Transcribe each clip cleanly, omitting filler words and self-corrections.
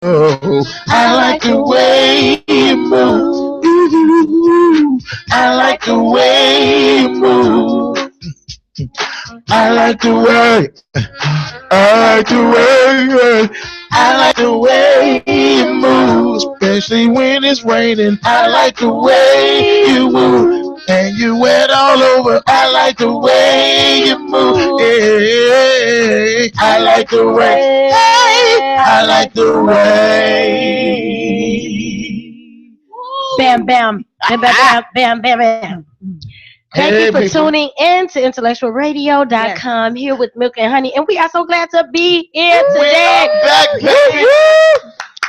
I like the way you move. Ooh, I like the way you move. I like the way. I like the way. I like the way you move, especially when it's raining. I like the way you move, and you wet all over. I like the way you move. Yeah, I like the way. I like the way. Bam, bam, bam, bam, bam, bam, bam. Thank you for tuning in to IntellectualRadio.com here with Milk and Honey. And we are so glad to be here today.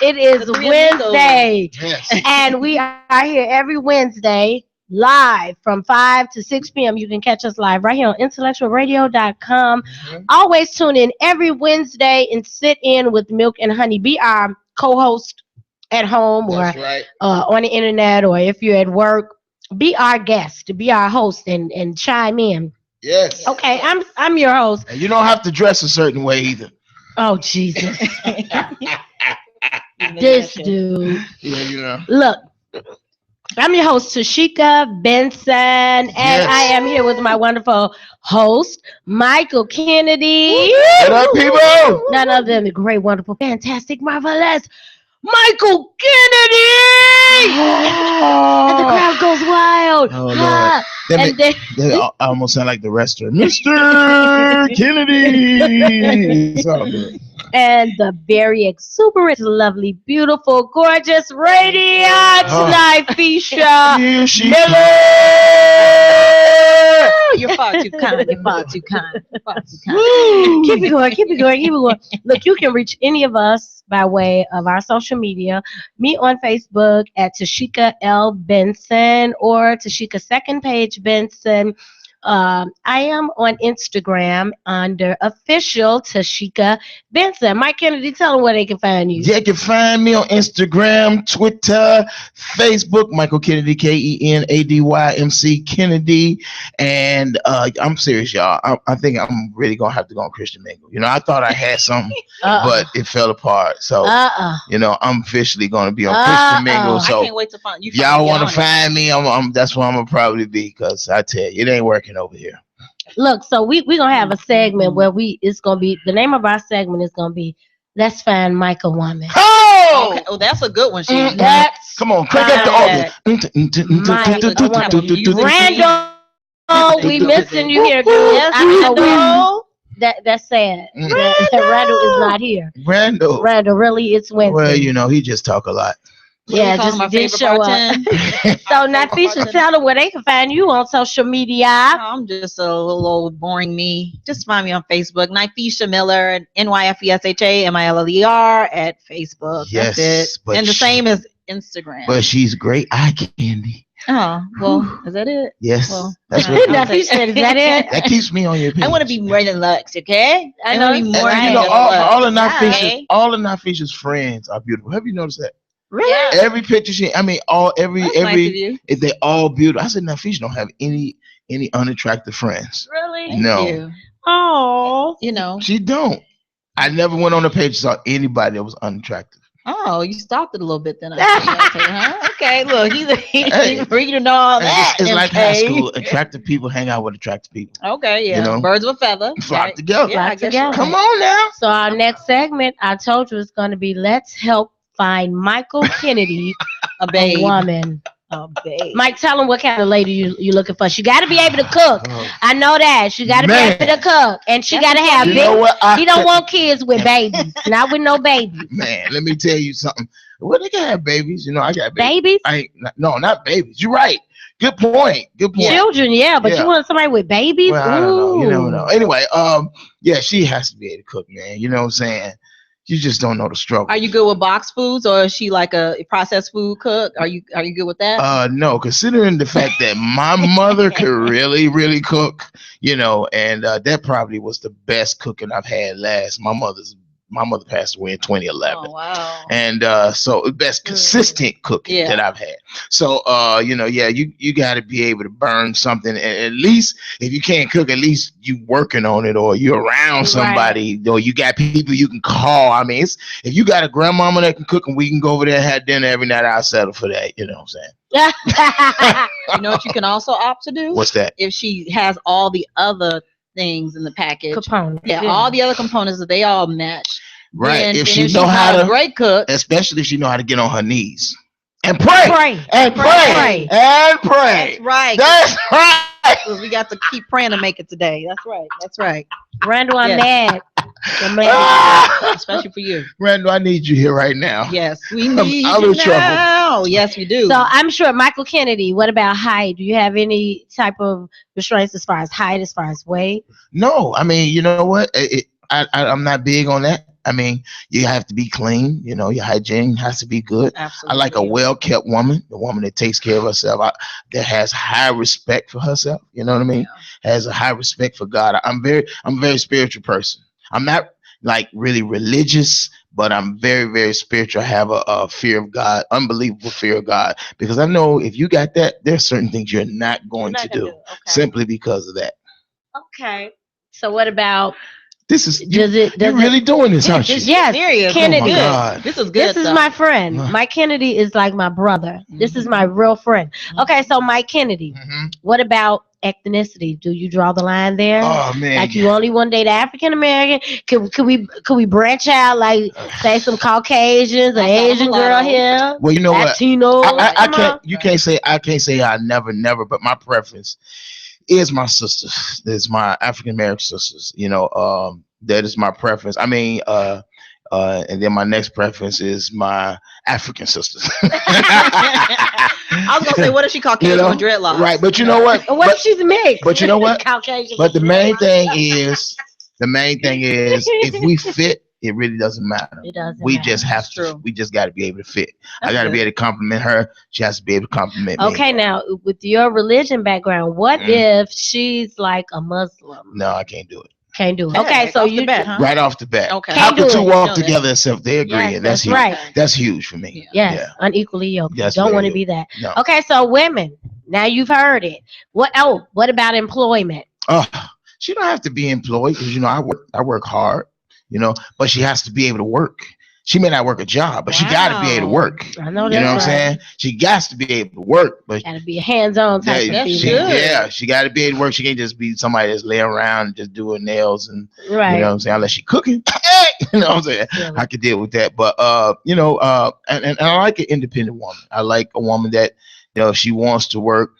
It is Wednesday. Yes. And we are here every Wednesday live from 5 to 6 p.m. You can catch us live right here on IntellectualRadio.com. Always tune in every Wednesday and sit in with Milk and Honey. Be our co-host at home or on the internet, or if you're at work. Be our guest, be our host, and chime in. Yes. Okay, I'm your host. And you don't have to dress a certain way either. Oh Jesus. This dude. Yeah, you know. Look, I'm your host, Tashika Benson, and I am here with my wonderful host, Michael Kennedy. What up, people? None other than the great, wonderful, fantastic, marvelous Michael Kennedy! And the crowd goes wild. Oh, Lord. They almost sound like the wrestler. Mr. Kennedy! It's all good. And the very exuberant, lovely, beautiful, gorgeous, radiant Nifisha Miller! You're far too kind. You're far too kind. You're far too kind. Keep it going. Keep it going. Keep it going. Look, you can reach any of us by way of our social media. Me on Facebook at Tashika L. Benson or Tashika Second Page Benson. I am on Instagram under official Tashika Benson. Mike Kennedy, tell them where they can find you. They can find me on Instagram, Twitter, Facebook, Michael Kennedy, KENADYMC Kennedy. And I'm serious, y'all. I think I'm really going to have to go on Christian Mingle. You know, I thought I had something, but it fell apart. So, you know, I'm officially going to be on Christian Mingle. So, I can't wait to find you. Y'all want to find me? That's where I'm going to probably be, because I tell you, it ain't working over here. Look, so we're gonna have a segment where it's gonna be, the name of our segment is gonna be Let's Find Mike a Woman. Oh, okay. Oh, that's a good one, she. Come on, crank up the audio. Randall, we missing you here, dude. Yes, that's sad. That Randall is not here. Randall, really, it's Wednesday. Well, you know, he just talk a lot. Yeah, just show up. So, Nafisha, tell them where they can find you on social media. I'm just a little old boring me. Just find me on Facebook, Nifisha Miller, NYFESHAMILLER at Facebook. Yes, that's it. And the same as Instagram. But she's great eye candy. Oh, well, is that it? Yes. Well, that's what Nafisha, is that it? That keeps me on your page. I want to be more than Lux, okay? I want to be more than Lux. all of Nafisha's friends are beautiful. Have you noticed that? Really? Yeah. Every picture they all beautiful. I said, Nafisha don't have any unattractive friends. Really? No. Oh. You know. She don't. I never went on the page and saw anybody that was unattractive. Oh, you stopped it a little bit then. Huh? Okay, look, he's reading all that. It's like high school. Attractive people hang out with attractive people. Okay, yeah. You know? Birds of a feather. Flock together. Yeah, together. Come on now. So our next segment, I told you, is going to be Let's Help Find Michael Kennedy a woman. A babe. Mike, tell him what kind of lady you looking for. She got to be able to cook. I know that. She got to be able to cook. And she got to have big. He don't want kids with babies. Not with no babies. Man, let me tell you something. Well, they can have babies. You know, I got babies. Not babies. You're right. Good point. Children, yeah, but you want somebody with babies? Well, I don't know. You never know. Anyway, yeah, she has to be able to cook, man. You know what I'm saying? You just don't know the struggle. Are you good with box foods, or is she like a processed food cook? Are you good with that? No, considering the fact that my mother could really, really cook, you know, and that probably was the best cooking I've had last. My mother's my mother passed away in 2011. Oh, wow. And so best consistent cooking that I've had. So you got to be able to burn something. At least if you can't cook, at least you working on it, or you're around somebody, or you got people you can call. I mean, if you got a grandmama that can cook, and we can go over there and have dinner every night, I'll settle for that. You know what I'm saying? You know what you can also opt to do? What's that? If she has all the other things in the package, components. All the other components that they all match. Right. Then, if she's know how not to a great cook, especially if she know how to get on her knees and pray. And pray. And pray. That's right. That's right. We got to keep praying to make it today. That's right. That's right. Randall, I'm mad. Especially for you. Randall, I need you here right now. Yes, we need I'm you in trouble. now. Yes, we do. So I'm sure, Michael Kennedy, what about height? Do you have any type of restraints as far as height, as far as weight? No, I mean, you know what? I'm not big on that. I mean, you have to be clean. You know, your hygiene has to be good. Absolutely. I like a well-kept woman, the woman that takes care of herself, that has high respect for herself. You know what I mean? Has a high respect for God. I'm a very spiritual person. I'm not like really religious, but I'm very, very spiritual. I have a fear of God, unbelievable fear of God, because I know if you got that, there's certain things you're not going to do simply because of that. Okay. So what about? This is you're really doing this, aren't you? Yes, serious. Kennedy. Oh my God. This is good. This is my friend. Mike Kennedy is like my brother. This is my real friend. Okay, so Mike Kennedy. What about ethnicity? Do you draw the line there? Oh man, like you only one date African American? Could we branch out, like say some Caucasians, an Asian girl here? Well, you know Latino. what? I can't. You can't say I can't say I never. But my preference is my sisters. It's my African American sisters. You know, that is my preference. I mean, and then my next preference is my African sisters. I was gonna say, what if she Caucasian with dreadlocks? Right, but you know what? What if she's mixed? But you know what? Caucasian. But the main thing is, if we fit, it really doesn't matter. It doesn't. We matter. just have to. We just got to be able to fit. I got to be able to compliment her. She has to be able to compliment me. Okay, now with your religion background, what if she's like a Muslim? No, I can't do it. Can't do it. Okay, so you right off the bat. Okay. How could two walk together except they agree? Yes, that's huge. right. That's huge for me. Yes, unequally yoked. That's Don't want to very be that. No. Okay, so women. Now you've heard it. What about employment? She don't have to be employed because I work hard, but she has to be able to work. She may not work a job, but she got to be able to work. I know that. You know what I'm saying? She got to be able to work, but got to be a hands-on type of female. she got to be able to work. She can't just be somebody that's laying around and just doing nails and you know what I'm saying. Unless she cooking, you know what I'm saying. Yeah. I could deal with that, but and I like an independent woman. I like a woman that if she wants to work.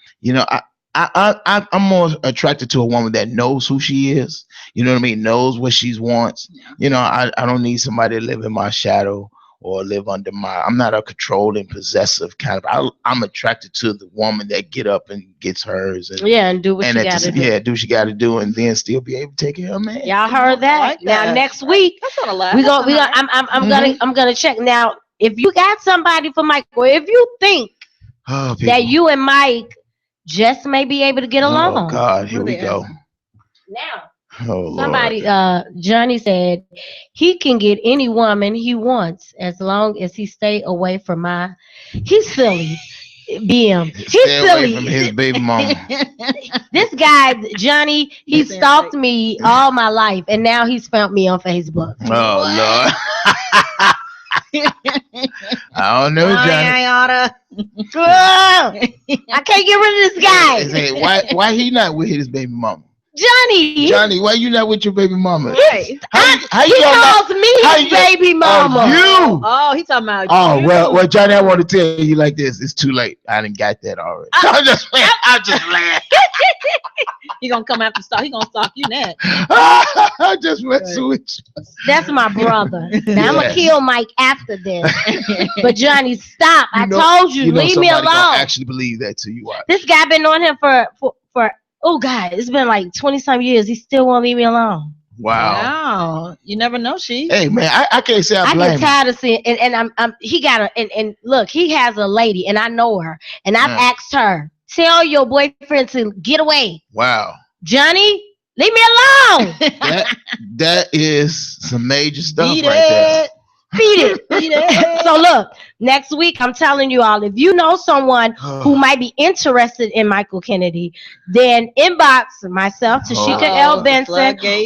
I'm more attracted to a woman that knows who she is. You know what I mean? Knows what she wants. Yeah. I don't need somebody to live in my shadow or live under I'm not a controlled and possessive kind of. I'm attracted to the woman that get up and gets hers. And do what she got to do. Yeah, do what she got to do, and then still be able to take care of her man. Y'all heard that? Like now that. Next week I'm gonna check. Now, if you got somebody for Mike, or if you think that you and Mike just may be able to get along. Oh God, here we go. Now, somebody, Johnny said he can get any woman he wants as long as he stay away from he's silly. BM. He's stay silly. Away from his baby mama. This guy, Johnny, he stalked me all my life, and now he's found me on Facebook. Oh Lord. I don't know, Johnny. I can't get rid of this guy. Say, why he not with his baby mama? Johnny, why you not with your baby mama? Right. How he calls me his baby mama. You? Oh, he's talking about you. Well, Johnny, I want to tell you like this. It's too late. I didn't got that already. I'm just playing. He gonna come after stalk. He gonna stalk you next. I just messing with you. That's my brother. Now I'm gonna kill Mike after this. But Johnny, stop! I told you, leave me alone. Gonna actually believe that to you. This guy been on him for oh God, it's been like 20-some years. He still won't leave me alone. Wow. You never know, she. Hey man, I can't say I blame get tired of seeing and he got and look, he has a lady and I know her and I've asked her, tell your boyfriend to get away. Wow. Johnny, Leave me alone. That is some major stuff Beat right it. there. Beat it. Beat it. So look, next week I'm telling you all, if you know someone who might be interested in Michael Kennedy, then inbox myself, Tashika L. Benson,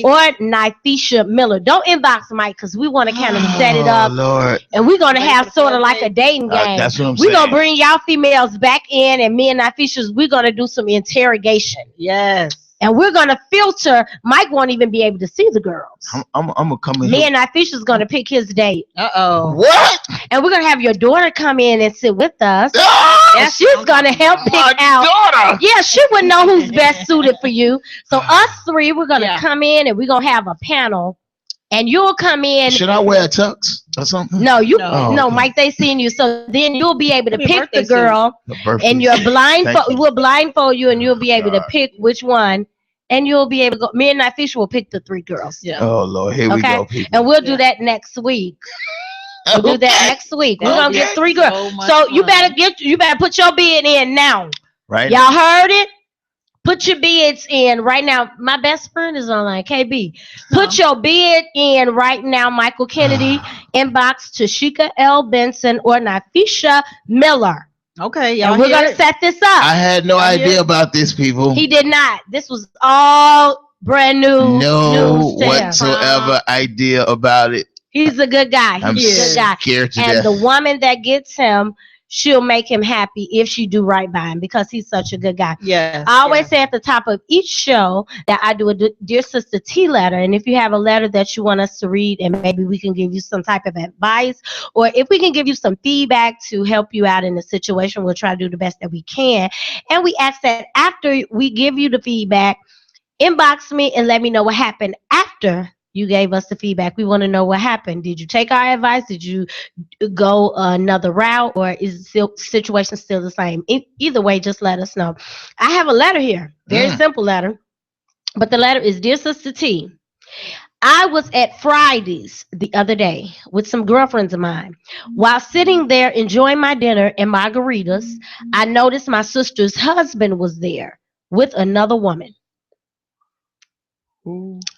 or Nifisha Miller. Don't inbox Mike because we want to kind of set it up. Lord. And we're going to have sort of like a dating game. That's what I'm We're saying. going to bring y'all females back in, and me and Nifisha, we're going to do some interrogation. Yes. And we're going to filter. Mike won't even be able to see the girls. I'm going to come in Me here. and Nifisha's going to pick his date. Uh-oh. What? And we're going to have your daughter come in and sit with us. Oh, And she's going to help pick out. daughter. Yeah, she would know who's best suited for you. So us three, we're going to come in and we're going to have a panel. And you'll come in. Should I wear a tux or something? No, okay. Mike, they seen you. So then you'll be able to pick the girl. And you're we'll blindfold you and you'll be able to pick which one. And you'll be able to go. Me and Nifisha will pick the 3 girls. Yeah. Oh, Lord. Here we go, people. And we'll do that next week. We'll do that next week. We're going to get 3 girls. So you better put your bid in now. Right. Y'all heard it? Put your bids in right now. My best friend is online. KB. Put your bid in right now, Michael Kennedy. Inbox Tashika L. Benson or Nifisha Miller. Okay, y'all. And we're going to set this up. I had no idea about this, people. He did not. This was all brand new. No whatsoever idea about it. He's a good guy. He's a good guy. Scared to And death. the woman that gets him, she'll make him happy if she do right by him because he's such a good guy. Yes. I always say at the top of each show that I do a Dear Sister T letter. And if you have a letter that you want us to read and maybe we can give you some type of advice or if we can give you some feedback to help you out in the situation, we'll try to do the best that we can. And we ask that after we give you the feedback, inbox me and let me know what happened after you gave us the feedback. We want to know what happened. Did you take our advice? Did you go another route? Or is the situation still the same? Either way, just let us know. I have a letter here. Very simple letter. But the letter is, Dear Sister T, I was at Fridays the other day with some girlfriends of mine. While sitting there enjoying my dinner and margaritas, I noticed my sister's husband was there with another woman.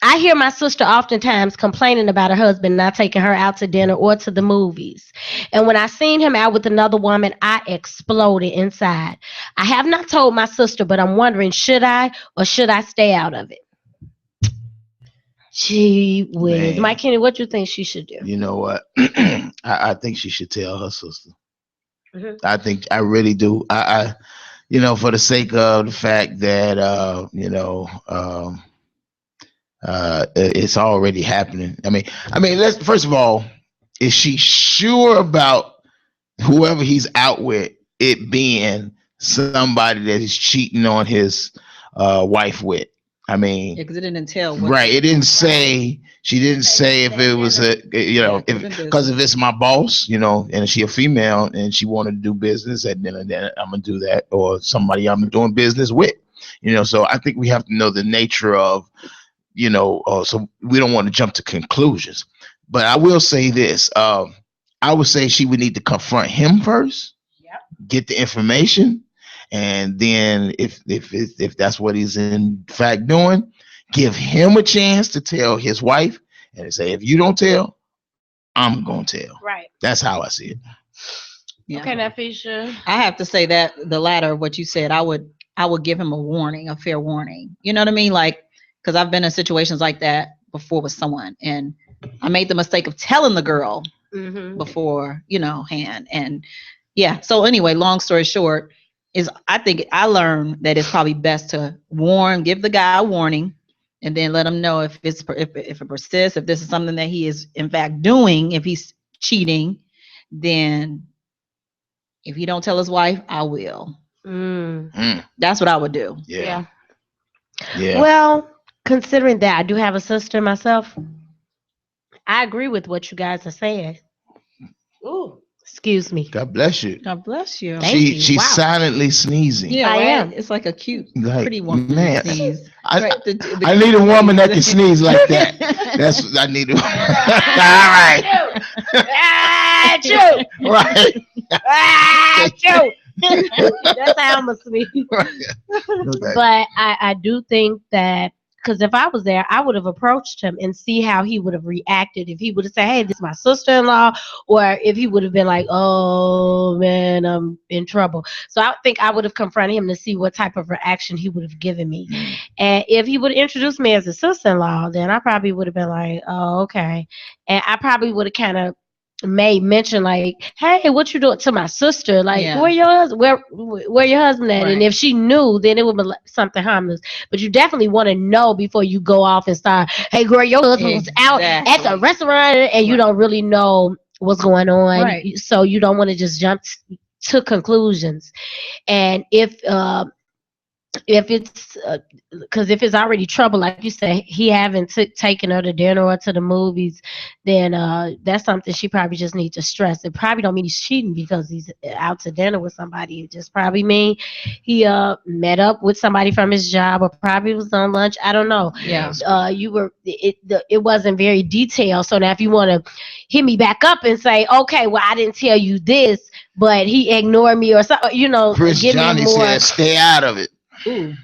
I hear my sister oftentimes complaining about her husband not taking her out to dinner or to the movies. And when I seen him out with another woman, I exploded inside. I have not told my sister, but I'm wondering, should I or should I stay out of it? Gee whiz. Mike Kenny, what do you think she should do? You know what? I think she should tell her sister. I really do. I for the sake of the fact that, it's already happening. I mean, let's first of all, is she sure about whoever he's out with it being somebody that he's cheating on his wife with? I mean, because it didn't tell. Right. It didn't say. She didn't say if it was because if it's my boss, and she a female and she wanted to do business, and then I'm gonna do that, or somebody I'm doing business with, So I think we have to know the nature of. So we don't want to jump to conclusions, but I will say this. I would say she would need to confront him first, get the information, and then if that's what he's in fact doing, give him a chance to tell his wife and say, if you don't tell, I'm going to tell. Right. That's how I see it. Yeah. Okay, Nafisha. I have to say that the latter of what you said, I would give him a fair warning. You know what I mean? Like, because I've been in situations like that before with someone, and I made the mistake of telling the girl beforehand. And yeah. So anyway, long story short, is I think I learned that it's probably best to give the guy a warning, and then let him know if it persists, if this is something that he is in fact doing, if he's cheating, then if he don't tell his wife, I will. That's what I would do. Yeah. Well, considering that I do have a sister myself, I agree with what you guys are saying. Ooh, excuse me. God bless you. God bless you. She's silently sneezing. Yeah, I am. It's like a cute, pretty woman. Man, sneeze. I need a woman that can sneeze like that. That's what I need. All right. Right. That's how I'm gonna sneeze. Okay. But I do think that because if I was there, I would have approached him and see how he would have reacted. If he would have said, "Hey, this is my sister-in-law," or if he would have been like, "Oh man, I'm in trouble." So I think I would have confronted him to see what type of reaction he would have given me. And if he would have introduced me as a sister-in-law, then I probably would have been like, "Oh, okay." And I probably would have kind of made mention like, "Hey, what you doing?" to my sister, like, Yeah. "Where your husband? Where your husband at?" And Right. if she knew, then it would be like something harmless. But you definitely want to know before you go off and start, "Hey, girl, your husband was out at the Exactly. restaurant," and you Right. don't really know what's going on. Right. So you don't want to just jump to conclusions. And if it's because if it's already trouble, like you say, he haven't taken her to dinner or to the movies, then that's something she probably just needs to stress. It probably don't mean he's cheating because he's out to dinner with somebody. It just probably mean he met up with somebody from his job, or probably was on lunch. I don't know. Yeah. It wasn't very detailed. So now if you want to hit me back up and say, "Okay, well, I didn't tell you this, but he ignored me," or something, Chris give Johnny me more. said, "Stay out of it." Ooh.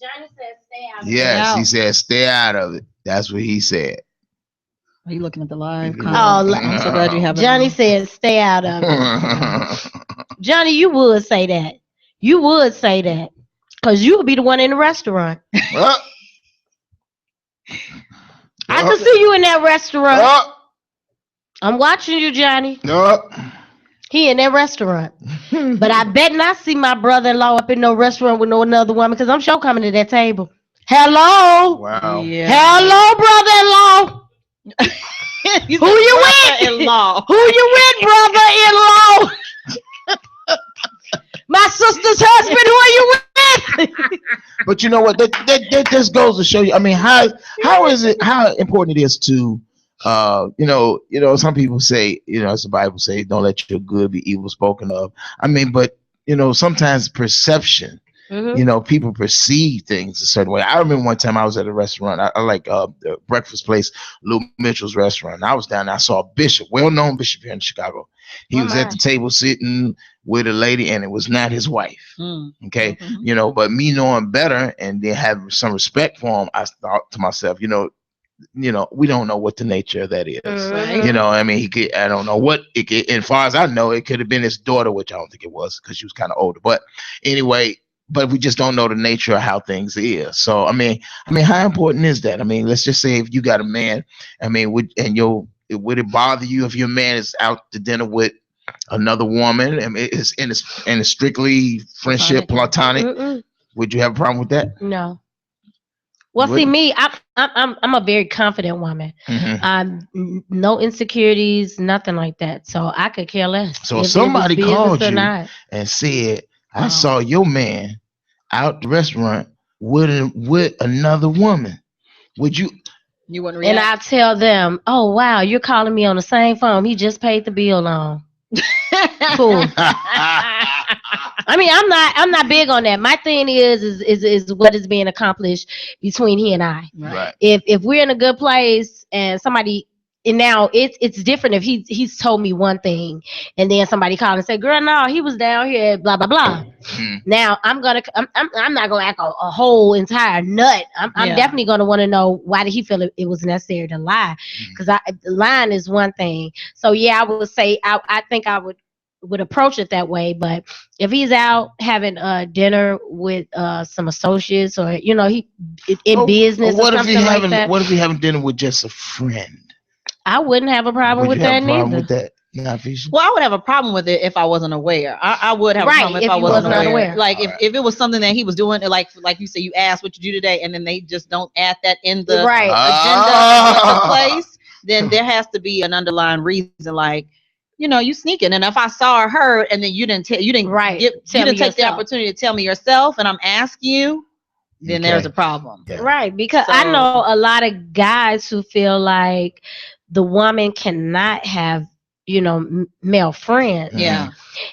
Johnny said, "Stay out." Yes, he out. said, "Stay out of it." That's what he said. Are you looking at the live Oh, comment? I'm so glad you have it. Johnny on. said, "Stay out of it." Johnny, you would say that. You would say that. Because you would be the one in the restaurant. Up, I can see you in that restaurant. up, I'm watching you, Johnny. up. He in that restaurant. But I bet not see my brother-in-law up in no restaurant with no another woman, because I'm sure coming to that table. Hello? Wow. Yeah. Hello, brother-in-law? You Who said you with? brother-in-law. Who you with, brother-in-law? My sister's husband, who are you with? But you know what? That just goes to show you. I mean, how important it is to, some people say, as the Bible says, don't let your good be evil spoken of. I mean, but sometimes perception. Mm-hmm. People perceive things a certain way. I remember one time I was at a restaurant. I like the breakfast place, Lou Mitchell's restaurant. And I was down there. I saw a bishop, well-known bishop here in Chicago. He was at the table sitting with a lady, and it was not his wife. Okay, Mm-hmm. but me knowing better and then having some respect for him, I thought to myself, we don't know what the nature of that is. Mhm. I mean, I don't know what it could, as far as I know, it could have been his daughter, which I don't think it was because she was kind of older. But anyway, but we just don't know the nature of how things is. So I mean, how important is that? I mean, let's just say if you got a man, I mean, would it bother you if your man is out to dinner with another woman? I mean, it's strictly friendship, platonic. Mm-mm. Would you have a problem with that? No. Well, see, me, I'm a very confident woman. No insecurities, nothing like that. So I could care less. So if somebody it was called business or you not. and said, "I saw your man out the restaurant with another woman." Would you? You wouldn't And react. I tell them, "Oh wow, you're calling me on the same phone. He just paid the bill on." Cool. I mean, I'm not big on that. My thing is what is being accomplished between he and I. Right. If we're in a good place and somebody, and now it's different if he's told me one thing and then somebody called and said, "Girl, no, he was down here, blah blah blah." Now I'm not gonna act a whole entire nut. I'm definitely gonna want to know why did he feel it was necessary to lie, because lying is one thing. So yeah, I would say I think I would approach it that way. But if he's out having dinner with some associates, or he in business or something like that, what if he having dinner with just a friend? I wouldn't have a problem Would with you have that a problem neither. with that? Nafisha? Well, I would have a problem with it if I wasn't aware. I would have a problem if I wasn't aware. Like if it was something that he was doing, like you said, you asked what you do today, and then they just don't add that in the agenda of the place, then there has to be an underlying reason, like, you sneaking. And if I saw or heard, and then you didn't take the opportunity to tell me yourself, and I'm asking you, then there's a problem. Yeah. Right, because I know a lot of guys who feel like the woman cannot have male friends. Yeah.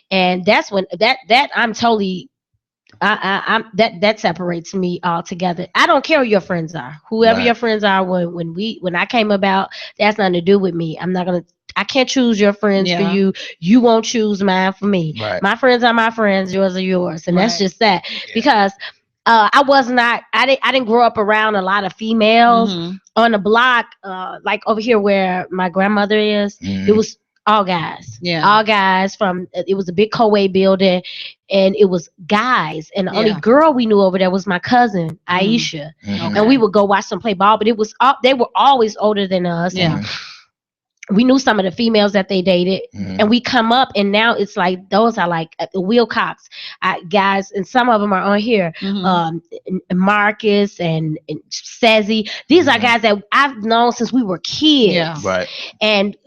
And that's when that I'm totally I'm that separates me altogether. I don't care who your friends are. Whoever your friends are, when I came about, that's nothing to do with me. I can't choose your friends for you. You won't choose mine for me. Right. My friends are my friends, yours are yours. And that's just that. Because I was not. I didn't grow up around a lot of females Mhm. on the block. Like over here where my grandmother is, it Mhm. was all guys. Yeah. All guys from. It was a big co-ed building, and it was guys. And the only Yeah. girl we knew over there was my cousin Mhm. Aisha, Mhm. and we would go watch them play ball. But it was all, they were always older than us. Yeah. And we knew some of the females that they dated, Mhm. and we come up, and now it's like those are like the Wilcox guys, and some of them are on here. Mhm. Marcus and Sezzy. These are Mhm. guys that I've known since we were kids. Yeah. Right. And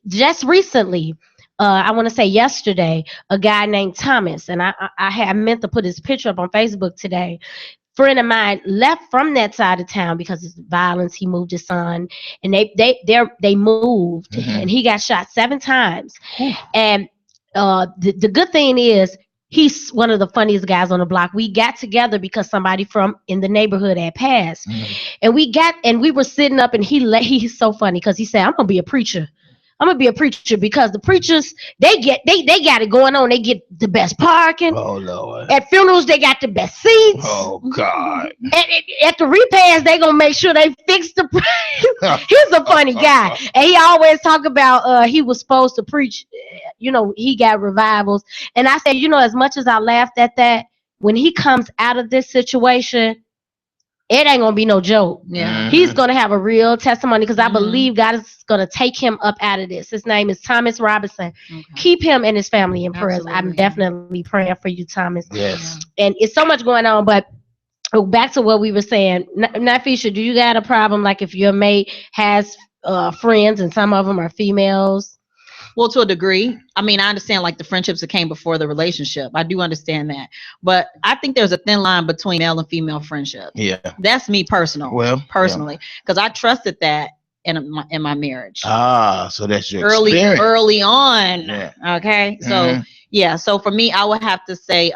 just recently, I want to say yesterday, a guy named Thomas, and I meant to put his picture up on Facebook today. Friend of mine left from that side of town because of violence. He moved his son, and they moved, Mhm. and he got shot 7 times. Whew. And the good thing is, he's one of the funniest guys on the block. We got together because somebody from in the neighborhood had passed, Mhm. and we were sitting up, and he's so funny because he said, "I'm gonna be a preacher. I'm gonna be a preacher because the preachers they got it going on. They get the best parking. Oh Lord. At funerals, they got the best seats. Oh God. At the repast, they gonna make sure they fix the. He's a funny guy, and he always talk about he was supposed to preach. He got revivals, and I said, as much as I laughed at that, when he comes out of this situation, it ain't gonna be no joke. Yeah. He's gonna have a real testimony because I Mhm. believe God is gonna take him up out of this. His name is Thomas Robinson. Okay. Keep him and his family in prayers. I'm Absolutely. definitely praying for you, Thomas. Yes. And it's so much going on, but back to what we were saying. Nafisha, do you got a problem like if your mate has friends and some of them are females? Well, to a degree. I mean, I understand like the friendships that came before the relationship. I do understand that. But I think there's a thin line between male and female friendship. Yeah. That's me personally. Because I trusted that in my marriage. So that's your experience. Early on. Yeah. Okay. So Mhm. yeah. So for me, I would have to say,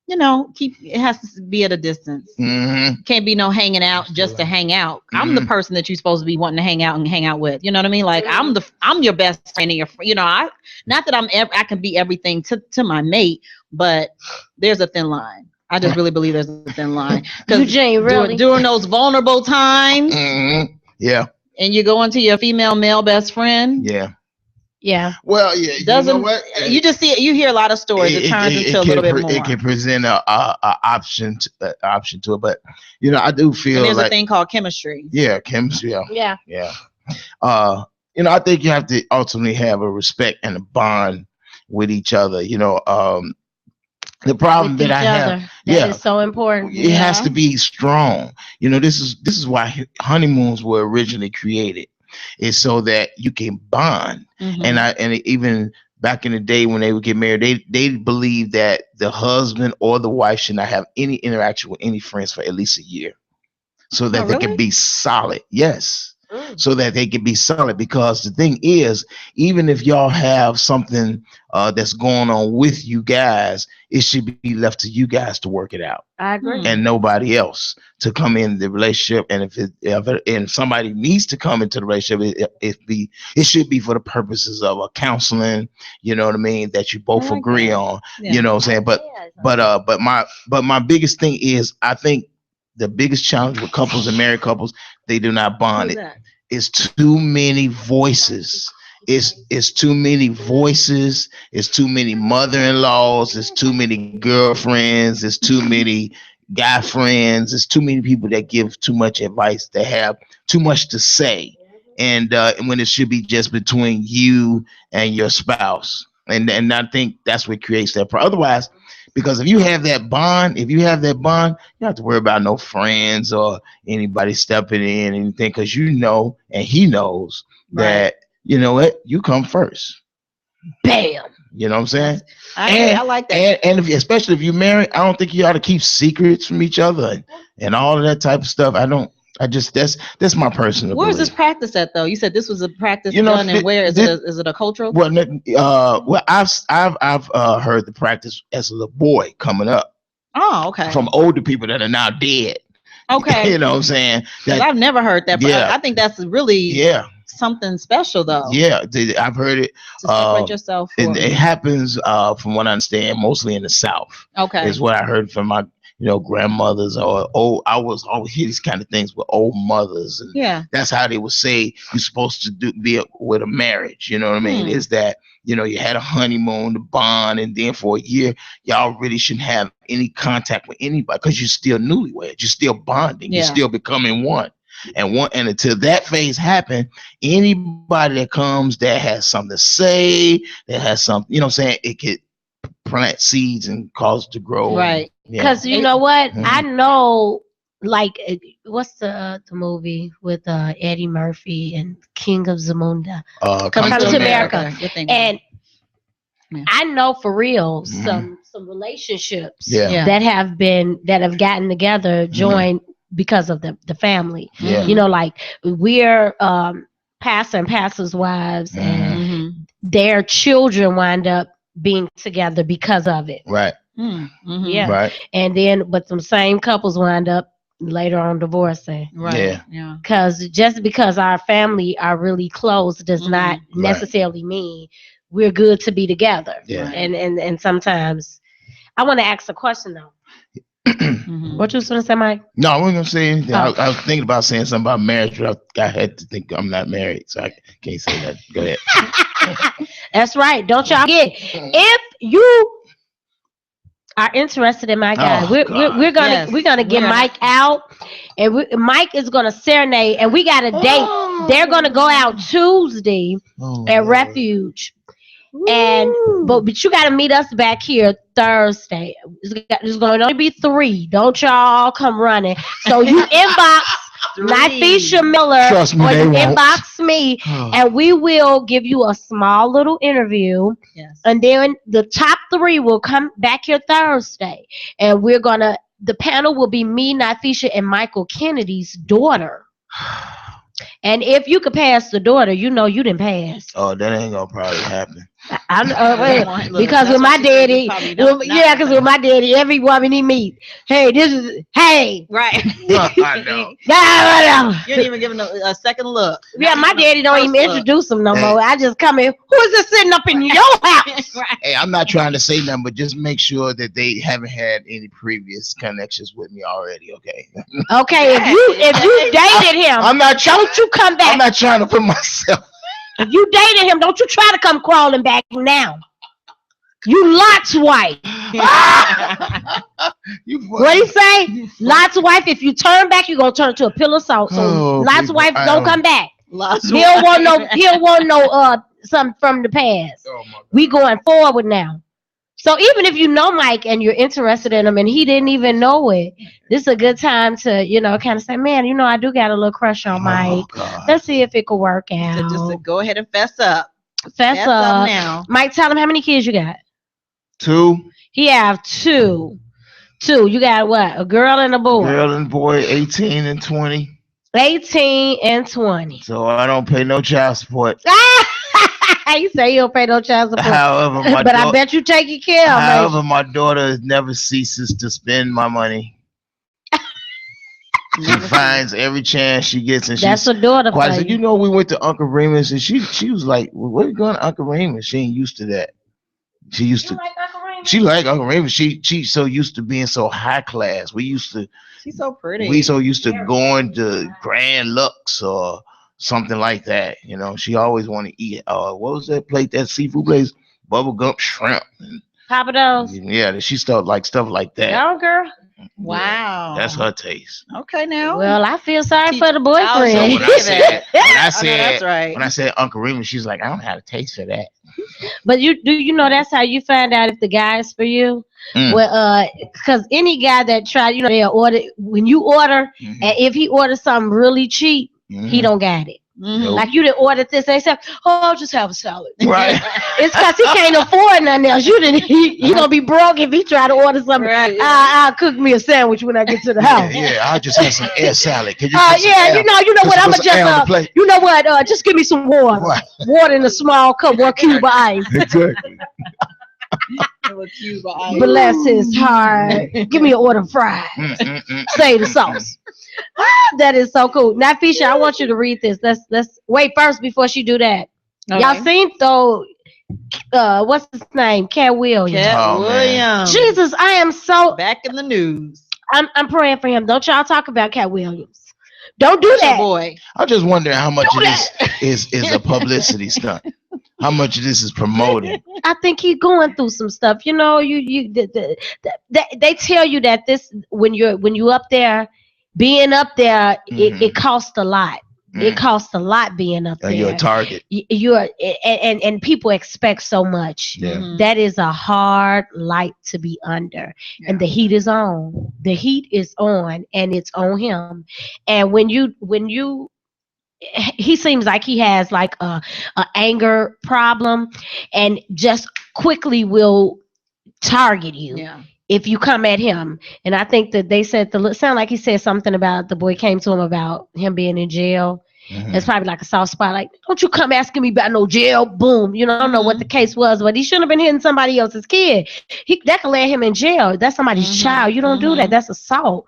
it has to be at a distance. Mhm. Can't be no hanging out just to hang out. I'm the person that you're supposed to be wanting to hang out and hang out with. You know what I mean? Like I'm your best friend and your friend. Not that I can be everything to my mate, but there's a thin line. I just really believe there's a thin line. Eugene, really? During those vulnerable times, Mhm. Yeah. and you go into your female male best friend. Yeah. Yeah. Well, yeah. You know what? You just see it. You hear a lot of stories. It turns into a little bit more. It can present a option to it, but I do feel And there's like a thing called chemistry. yeah, chemistry. Yeah. Yeah. I think you have to ultimately have a respect and a bond with each other. The problem With that I each have, other. That is so important. it has to be strong. This is why honeymoons were originally created. Is so that you can bond. Mhm. And even back in the day when they would get married, they believed that the husband or the wife should not have any interaction with any friends for at least a year, so that they really? can be solid. Yes. Mm. So that they can be solid, because the thing is, even if y'all have something that's going on with you guys, it should be left to you guys to work it out, I agree. and nobody else to come in the relationship. And if somebody needs to come into the relationship, it should be for the purposes of a counseling. You know what I mean? That you both like agree that. on. Yeah. You know what I'm saying? But my biggest thing is, I think the biggest challenge with couples and married couples, they do not bond. It's too many voices. It's too many voices. It's too many mother-in-laws. It's too many girlfriends. It's too many guy friends. It's too many people that give too much advice, that have too much to say, and when it should be just between you and your spouse. And I think that's what creates that problem. Otherwise, because if you have that bond, you don't have to worry about no friends or anybody stepping in and anything, because and he knows that what, you come first. Bam. You know what I'm saying? I like that. And especially if you're married, I don't think you ought to keep secrets from each other and all of that type of stuff. That's my personal Where's belief. this practice at, though? You said this was a practice done, and where is it? Is it a cultural? Well, I've heard the practice as a little boy coming up. Oh, okay. From older people that are now dead. Okay. You know what I'm saying? I've never heard that. But Yeah. I think that's really something special, though. Yeah, I've heard it. To separate yourself. It happens, from what I understand, mostly in the South. Okay. Is what I heard from grandmothers or old. I was always hear these kind of things with old mothers, and Yeah. that's how they would say you're supposed to be with a marriage. You know what I mean? Is that you had a honeymoon, the bond, and then for a year y'all really shouldn't have any contact with anybody because you're still newlywed, you're still bonding, you're still becoming one. And until that phase happen, anybody that comes that has something to say, that has something, it could plant seeds and cause it to grow. Right. Because you know what? I know, like, what's the movie with Eddie Murphy and King of Zamunda? Come to America. And I know for real some relationships that have gotten together, joined because of the family. Like we're pastor and pastor's wives, and their children wind up being together because of it. Right. Yeah. Right. And then, but some same couples wind up later on divorcing. Right. Yeah. Because just because our family are really close does not necessarily mean we're good to be together. Yeah. And sometimes I want to ask a question though. What you was going to say, Mike? No, I wasn't going to say anything. I was thinking about saying something about marriage, but I had to think I'm not married, so I can't say that. Go ahead. That's right. Don't y'all get if you are interested in my guy, we're gonna get Mike out, and Mike is gonna serenade, and we got a date. They're gonna go out Tuesday at Refuge. And but you got to meet us back here Thursday. There's going to only be 3. Don't y'all come running. So you inbox Nifisha Miller, Trust me, or you inbox won't. me, and we will give you a small little interview. Yes. And then the top 3 will come back here Thursday, and the panel will be me, Nifisha, and Michael Kennedy's daughter. And if you could pass the daughter, you didn't pass. Oh, that ain't gonna probably happen. Because with my daddy, because with my daddy, every woman he meet, hey, right. I know. You ain't even giving a second look. Yeah, my daddy don't even introduce him no more. I just come in. Who is this sitting up in your house? Right. Hey, I'm not trying to say nothing, but just make sure that they haven't had any previous connections with me already. Okay. Okay. If you dated him, don't you come back. I'm not trying to put myself. If you dated him, don't you try to come crawling back now. You Lot's wife. What he say? Lot's wife. If you turn back, you're gonna turn to a pillow of salt. So Lot's wife, don't come back. He'll want no something from the past. We going forward now. So even if you know Mike and you're interested in him and he didn't even know it, this is a good time to, kind of say, man, I do got a little crush on Mike. Let's see if it could work out. So just go ahead and fess up. Fess up now. Mike, tell him how many kids you got. 2. He have 2. 2. You got what? A girl and a boy. Girl and boy, 18 and 20. 18 and 20. So I don't pay no child support. You say you don't pay no child support. However, I bet you taking care of. However, my daughter never ceases to spend my money. She finds every chance she gets, and that's a daughter. So, we went to Uncle Remus, and she was like, well, "Where you going to Uncle Remus?" She ain't used to that. She used to. Like Uncle Remus? She like Uncle Remus. She's so used to being so high class. She's so pretty. We so used to going to Grand Lux or something like that. She always want to eat. What was that plate? That seafood place? Bubblegum shrimp. Papa Do's. Yeah, she stuff like that. Oh, girl. Wow. That's her taste. Okay, now. Well, I feel sorry for the boyfriend. So when I said, that's right. When I said Uncle Remus, she's like, I don't have a taste for that. But do that's how you find out if the guy is for you? Well, because any guy that try, they'll order when you order, and if he orders something really cheap, he don't got it. Nope. Like you didn't order this, they said, "Oh, I'll just have a salad." Right. It's because he can't afford nothing else. He gonna be broke if he try to order something. Right. I'll cook me a sandwich when I get to the house. Yeah, I'll just have some air salad. Can you? You know what? I'm just just give me some water. Right. Water in a small cup, 1 cube of ice. Exactly. Bless his heart. Give me an order of fries. Say the sauce. That is so cool. Now, Fisha, I want you to read this. Let's wait first before she do that. Okay. Y'all seen though? What's his name? Cat Williams. Cat Williams. Jesus, I am so back in the news. I'm praying for him. Don't y'all talk about Cat Williams. Don't do That's your that. boy. I'm just wondering how much Do of this that. is a publicity stunt. How much of this is promoting? I think he's going through some stuff. You know, they tell you that this when you up there, being up there, it costs a lot. It costs a lot being up there. You're a target. You're and people expect so much. Yeah. That is a hard light to be under, and the heat is on. The heat is on, and it's on him. And when you he seems like he has like a anger problem, and just quickly will target you. Yeah. If you come at him. And I think that they said sound like he said something about the boy came to him about him being in jail. It's probably like a soft spot, like, don't you come asking me about no jail. Boom. You know, I don't know what the case was, but he shouldn't have been hitting somebody else's kid. That could land him in jail. That's somebody's child. You don't do that. That's assault.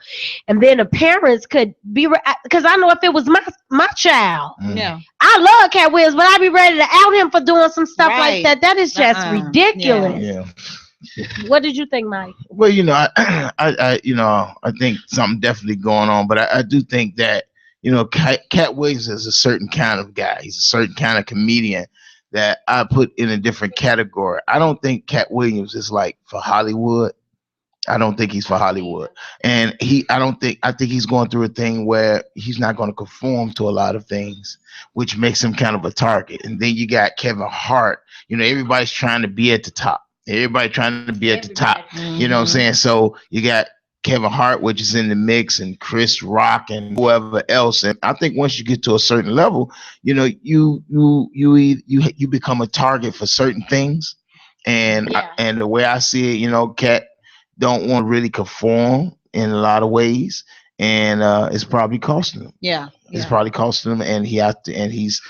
And then the parents could be, because I know if it was my child, Yeah. I love Cat Williams, but I'd be ready to out him for doing some stuff like that. That is just ridiculous. Yeah. What did you think, Mike? Well, I think something definitely going on, but I do think that, Cat Williams is a certain kind of guy. He's a certain kind of comedian that I put in a different category. I don't think Cat Williams is like for Hollywood. I don't think he's for Hollywood. And I think he's going through a thing where he's not going to conform to a lot of things, which makes him kind of a target. And then you got Kevin Hart. Everybody's trying to be at the top. Everybody trying to be at the top. You know what I'm saying? So you got Kevin Hart, which is in the mix, and Chris Rock and whoever else. And I think once you get to a certain level, you become a target for certain things. And and the way I see it, Cat don't want to really conform in a lot of ways, and it's probably costing him. It's probably costing him, and he's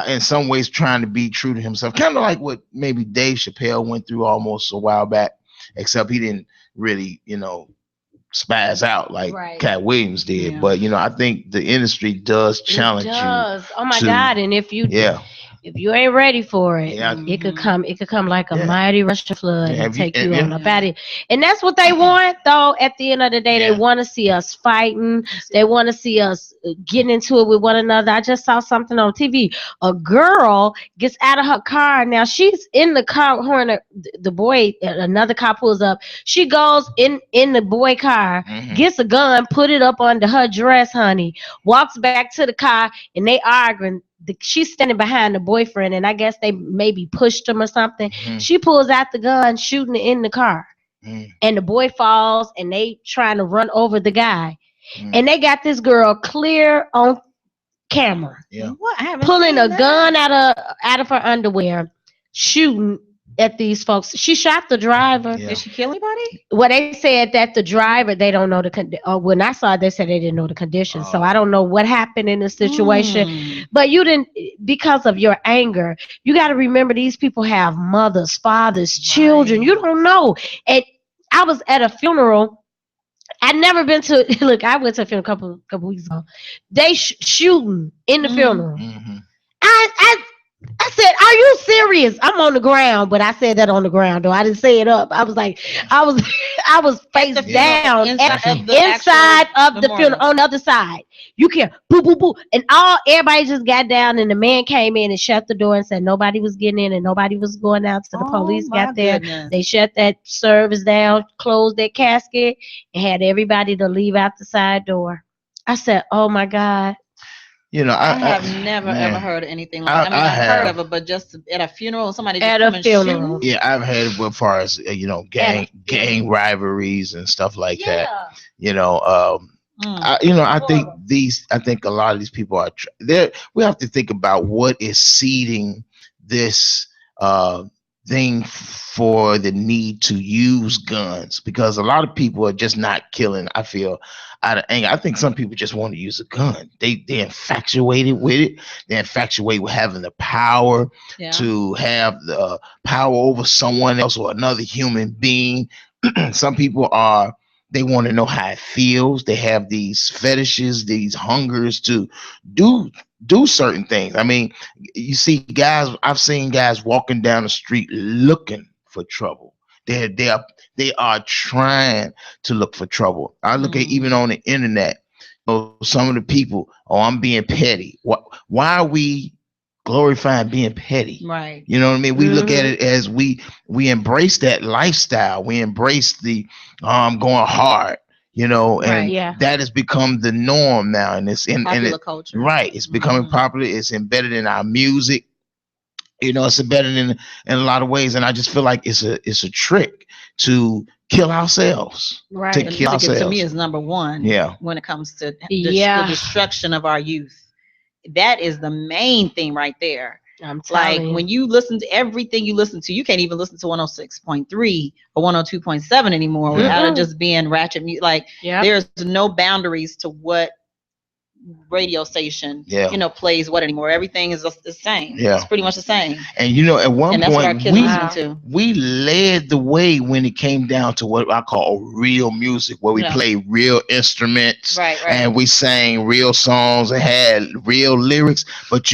in some ways trying to be true to himself, kind of like what maybe Dave Chappelle went through almost a while back, except he didn't really, spaz out like Cat Williams did. Yeah. But I think the industry does challenge you. Oh my God! And if you ain't ready for it, it could come like a mighty rushing flood and take you on a batty. And that's what they want, though. At the end of the day, they want to see us fighting. They want to see us getting into it with one another. I just saw something on TV. A girl gets out of her car. Now she's in the car. The boy, another car pulls up. She goes in the boy car, gets a gun, put it up under her dress, honey. Walks back to the car, and they arguing. She's standing behind the boyfriend, and I guess they maybe pushed him or something. She pulls out the gun, shooting it in the car, and the boy falls, and they trying to run over the guy, and they got this girl clear on camera, pulling a gun out of her underwear, shooting at these folks. She shot the driver. Did she kill anybody? Well, they said that the driver, they don't know when I saw it, they said they didn't know the conditions. So I don't know what happened in the situation. But you didn't, because of your anger, you got to remember these people have mothers, fathers, children. You don't know. And I was at a funeral. I'd never been to, look, I went to a funeral a couple weeks ago. They shooting in the funeral. I said, are you serious? I'm on the ground, but I said that on the ground, though. I didn't say it up. I was like, I was face down inside of the funeral on the other side. You can't, boo, boo, boo. And everybody just got down, and the man came in and shut the door and said nobody was getting in and nobody was going out. So the police got there. Goodness. They shut that service down, closed that casket, and had everybody to leave out the side door. I said, oh my God. I have never ever heard of anything like that. I've heard of it, but just at a funeral, somebody just come and shoot. Yeah, I've heard it as far as gang rivalries and stuff like that. I think a lot of these people are there. We have to think about what is seeding this thing for the need to use guns, because a lot of people are just not killing, I feel, out of anger. I think some people just want to use a gun. They're infatuated with it. They're infatuated with having the power to have the power over someone else or another human being. Some people they want to know how it feels. They have these fetishes, these hungers to do certain things. I mean, you see guys, I've seen guys walking down the street looking for trouble. they are trying to look for trouble. I look at even on the internet, some of the people, oh, I'm being petty. Why are we glorifying being petty? Right. You know what I mean? We look at it as we embrace that lifestyle. We embrace the going hard, and that has become the norm now. And it's in popular culture. Right. It's becoming popular. It's embedded in our music. It's embedded in a lot of ways. And I just feel like it's a trick to kill ourselves. Right. To kill ourselves. To me is number one. Yeah. When it comes to the destruction of our youth. That is the main thing right there. I'm like when you listen to everything you listen to, you can't even listen to 106.3 or 102.7 anymore without it just being ratchet music. Like there's no boundaries to what radio station plays what anymore. Everything is the same. It's pretty much the same. And at one point we led the way when it came down to what I call real music, where we played real instruments, right, and we sang real songs and had real lyrics. But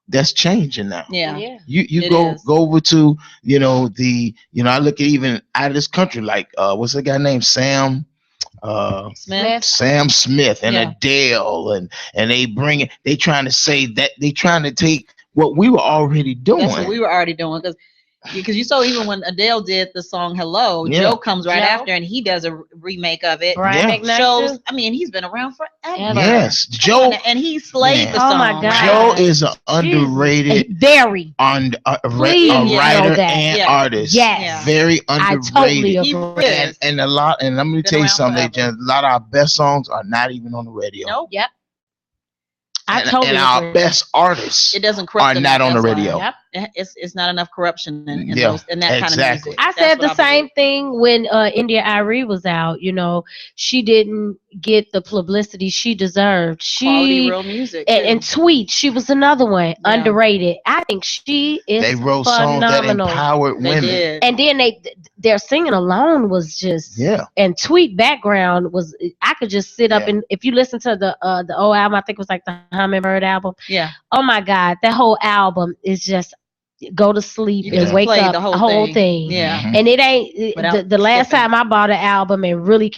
that's changing now. You go over to I look at even out of this country, like what's the guy named Sam Smith and Adele, and they trying to say that they trying to take what we were already doing. That's what we were already doing, because you saw even when Adele did the song Hello, Joe comes right after and he does a remake of it. Shows, I mean, he's been around forever. Yes, Joe, and he slayed the song. Oh my God. Joe is an underrated, very writer and artist. Yes, very underrated. I totally agree. And a lot, and let me tell you something, a lot of our best songs are not even on the radio. Nope. Yep. And our best artists are not on the radio. Yep. It's not enough corruption in that kind of music. I said the same thing when India Arie was out. She didn't get the publicity she deserved. Quality real music and Tweet, she was another one underrated. I think she is. They wrote phenomenal. songs that empowered women, and then their singing alone was just and Tweet background was. I could just sit up and if you listen to the old album, I think it was like the Hummingbird album. Yeah. Oh my God, that whole album is just. Go to sleep and wake up the whole thing. Yeah. And it ain't the last time I bought an album and really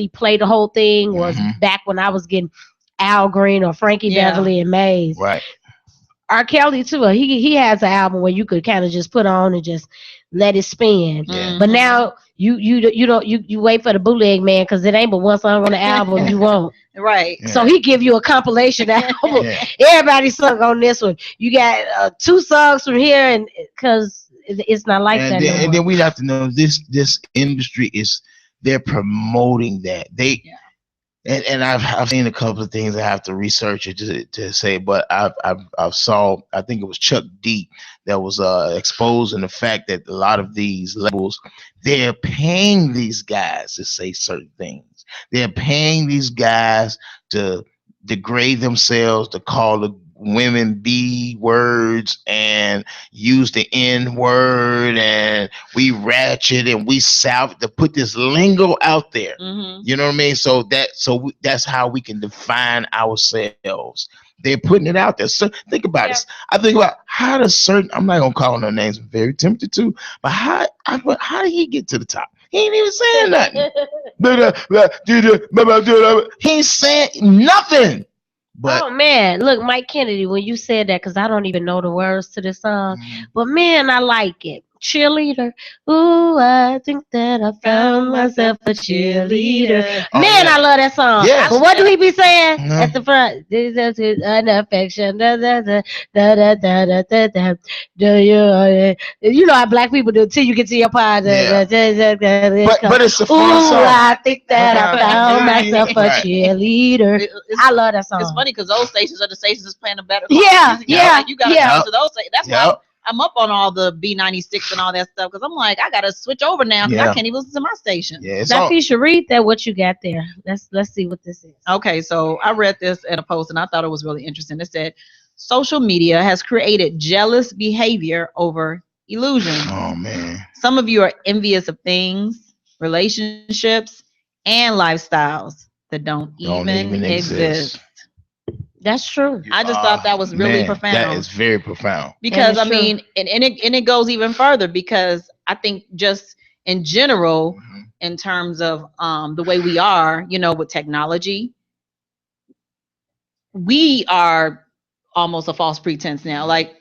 play the whole thing was back when I was getting Al Green or Frankie Beverly and Maze. Right. R. Kelly too. He has an album where you could kind of just put on and just let it spin. But now you wait for the bootleg man because it ain't but one song on the album you want. Right. So he give you a compilation album. Everybody sung on this one. You got 2 songs from here, and because it's not like that. And then we have to know this industry they're promoting that and I've seen a couple of things. I have to research it to say, but I saw, I think it was Chuck D that was exposing the fact that a lot of these labels, they're paying these guys to say certain things. They're paying these guys to degrade themselves, to call the women B words and use the N word, and we ratchet and we to put this lingo out there. You know what I mean? So that's how we can define ourselves. They're putting it out there. So think about it. I think about how does certain, I'm not gonna call no names, I'm very tempted to, but how did he get to the top? He ain't even saying nothing. He ain't saying nothing. But, oh man, look, Mike Kennedy, when you said that, because I don't even know the words to this song, but man, I like it. Cheerleader. Ooh, I think that I found myself a cheerleader. Oh, man, I love that song. Yes. But what do he be saying at the front? This is an affection. Da, da, da, da, da, da, da, da. Do you know how black people do till you get to your part. But it's a fun song. Ooh, I think that I found myself a cheerleader. I love that song. It's funny because those stations are the stations that's playing the better. Yeah. Like you gotta go to those. That's why I'm up on all the B96 and all that stuff because I'm like, I gotta switch over now because I can't even listen to my station. That should read that what you got there. Let's see what this is. Okay, so I read this in a post and I thought it was really interesting. It said, social media has created jealous behavior over illusion. Oh man. Some of you are envious of things, relationships, and lifestyles that don't even exist. That's true. I just thought that was really profound. That is very profound. Because I mean, and it goes even further because I think just in general, in terms of the way we are, with technology, we are almost a false pretense now. Like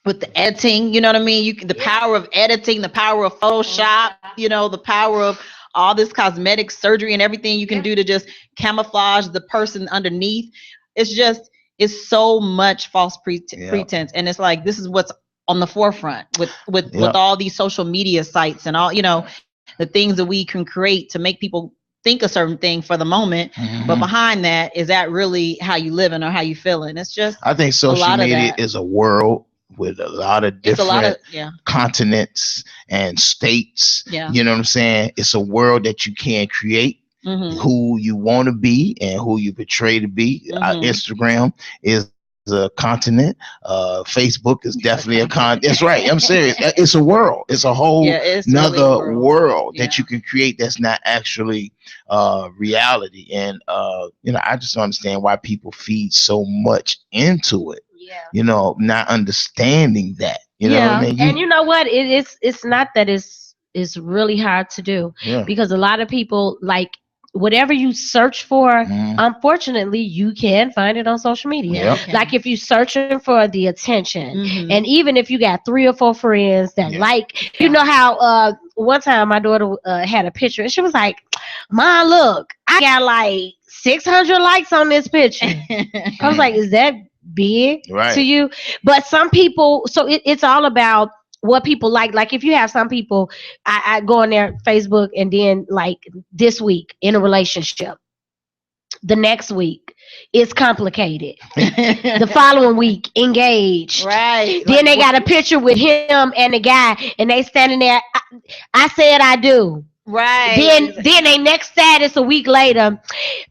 with the editing, you know what I mean? The power of editing, the power of Photoshop, the power of all this cosmetic surgery and everything you can do to just camouflage the person underneath. It's so much false pretense. And it's like, this is what's on the forefront with all these social media sites and all, the things that we can create to make people think a certain thing for the moment, but behind that, is that really how you living or how you feeling? It's just, I think social media is a world with a lot of different continents and states. You know what I'm saying? It's a world that you can create who you want to be and who you portray to be. Instagram is a continent. Facebook is definitely a continent. That's right. I'm serious. It's a world. It's a whole another really world that you can create that's not actually reality. And I just don't understand why people feed so much into it. Not understanding that. You know what I mean? And you know what? It's not that it's really hard to do because a lot of people, like, whatever you search for, unfortunately, you can find it on social media. Like if you're searching for the attention, and even if you got 3 or 4 friends that like, you know how one time my daughter had a picture and she was like, "Mom, look, I got like 600 likes on this picture." I was like, "Is that big to you?" But some people, so it's all about what people like. Like if you have some people, I go on their Facebook and then like this week in a relationship, the next week it's complicated, the following week engaged, then like, they got a picture with him and the guy and they standing there, I said I do. Then they next status a week later,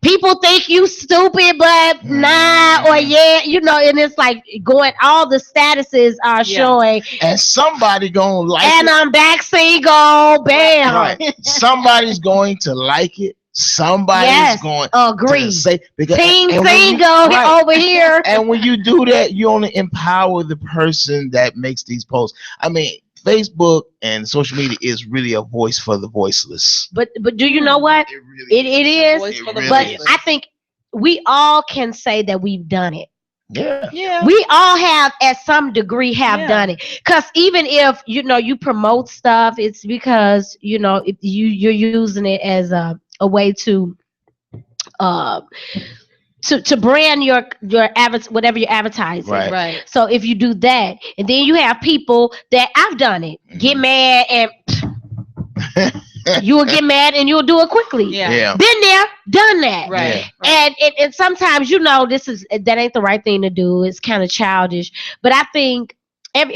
people think you stupid, but nah, or and it's like going, all the statuses are showing, and somebody gonna like and it. I'm back single, bam. Somebody's going to like it. Somebody's going to say, because team single over here. And when you do that, you only empower the person that makes these posts. I mean, Facebook and social media is really a voice for the voiceless. But do you know what? It is. I think we all can say that we've done it. Yeah. We all have at some degree done it. Because even if you promote stuff, it's because if you're using it as a way to brand your whatever you're advertising. Right. So if you do that, and then you have people that, I've done it, get mad and you will get mad and you'll do it quickly. Yeah. Been there, done that. Right. And sometimes that ain't the right thing to do. It's kind of childish. But I think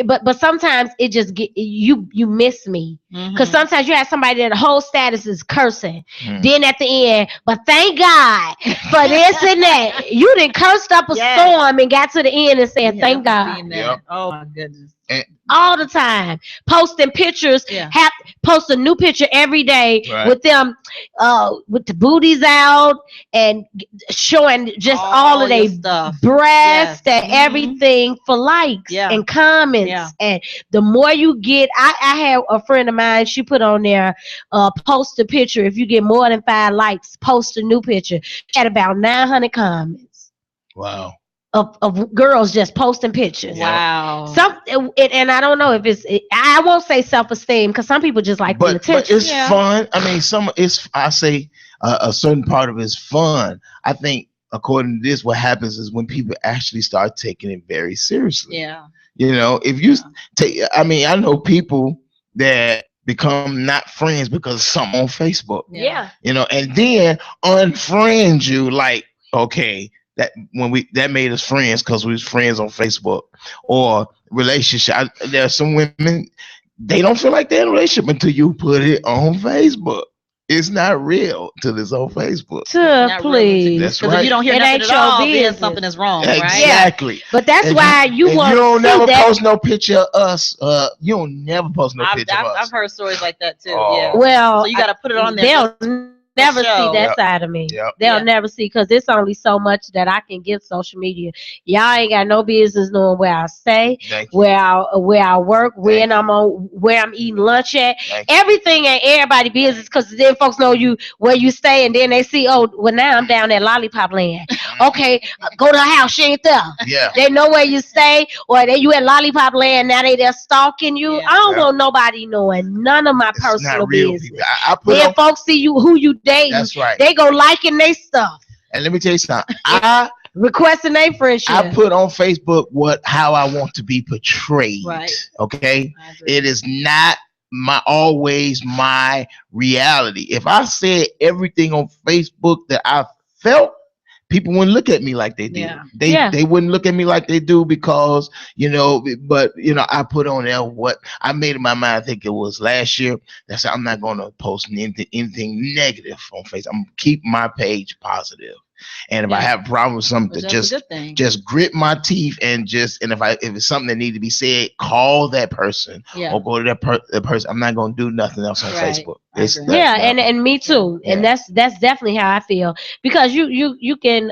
but sometimes it just you miss me, because sometimes you have somebody that the whole status is cursing, then at the end, but thank God for this and that, you done cursed up a storm and got to the end and said thank God. Oh my goodness. All the time posting pictures, post a new picture every day with them with the booties out and showing just all of their stuff, breasts and everything for likes and comments. And the more you get, I have a friend of mine, she put on there, post a picture, if you get more than 5 likes, post a new picture. She had about 900 comments. Wow. Of girls just posting pictures. Wow. And I don't know if I won't say self-esteem, because some people just like the attention. But it's fun. I mean, I say a certain part of it is fun. I think according to this, what happens is when people actually start taking it very seriously. Yeah. If you take, I mean, I know people that become not friends because of something on Facebook. Yeah. And then unfriend you, like, okay, that made us friends because we was friends on Facebook. Or relationship. There are some women, they don't feel like they're in a relationship until you put it on Facebook. It's not real till it's on Facebook. Please. That's right. Because if you don't hear nothing at all, then something is wrong, right? Exactly. Yeah. But that's why you don't never post no picture of us. You don't never post no picture of us. I've heard stories like that too. Oh. Yeah. Well, so you got to put it on there. They'll never see show. that side of me. Yep. They'll Yeah. never see because it's only so much that I can give social media. Y'all ain't got no business knowing where I stay, Thank you. where I work, Thank where I'm eating lunch at. Thank you. Everything ain't everybody business because then folks know you where you stay and then they see, oh, well now I'm down at Lollipop Land. Okay, go to her house, she ain't there. Yeah. They know where you stay, or they you at Lollipop Land now they there stalking you. Yeah. I don't Yeah. want nobody knowing none of my It's personal not real business. people. I put Then on. folks see you who you dating. That's right. They go liking they stuff, And let me tell you something. I requesting their friendship. put on Facebook how I want to be portrayed. Right. Okay. I agree. It is not always my reality. If I said everything on Facebook that I felt, people wouldn't look at me like they do. Yeah. They wouldn't look at me like they do because but I put on there what I made in my mind. I think it was last year. That's I'm not going to post anything negative on Facebook. I'm gonna keep my page positive. And if I Yeah. have a problem with something, Which that's a good thing. just grit my teeth and if it's something that needs to be said, call that person Yeah. or go to that person. I'm not going to do nothing else on Right. Facebook. I agree. Yeah, and me too. And Yeah. that's definitely how I feel because you can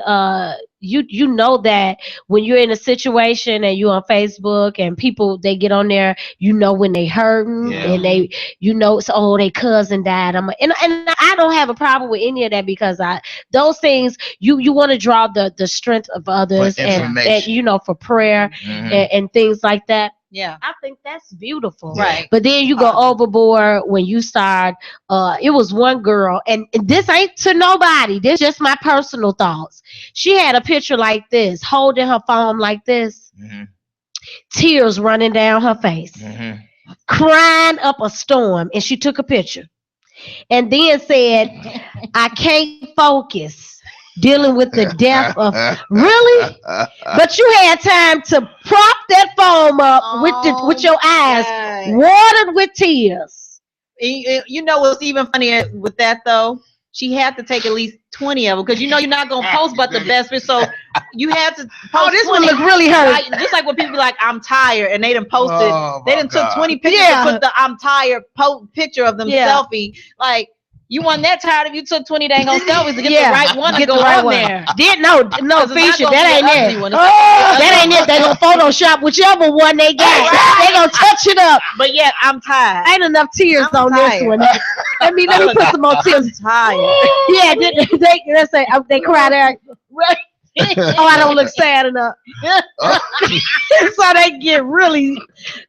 you know that when you're in a situation and you're on Facebook and people they get on there, when they hurting Yeah. and they so their cousin died. And I don't have a problem with any of that because those things you want to draw the strength of others and information. for prayer Mhm. and things like that. Yeah. I think that's beautiful. Yeah. Right. But then you go overboard when you start. It was one girl, and this ain't to nobody. This just my personal thoughts. She had a picture like this, holding her phone like this, Mhm. tears running down her face, Mhm. crying up a storm, and she took a picture, and then said, "I can't focus." Dealing with the death of really, but you had time to prop that phone up with your eyes Right. watered with tears. You know what's even funnier with that though? She had to take at least 20 of them because you're not gonna post but the best bit. So you had to post. This 20, one look really hurt. like, just like when people be like, "I'm tired," and they done posted. Oh, They my done took God. 20 pictures Yeah. and put the "I'm tired" picture of them Yeah. selfie. Like you wasn't that tired if you took 20 dang on selfies to get Yeah. the right one to Get go the right on one. there. No 'Cause it's not feature. gonna That be ain't an ugly it. one. That ain't it. They gonna Photoshop whichever one they got. They gonna touch it up. But yet I'm tired. Ain't enough tears I'm on tired. this one. Let me put some more tears. Tired. Yeah, let's say they cry there. Oh, I don't look sad enough. So they get really.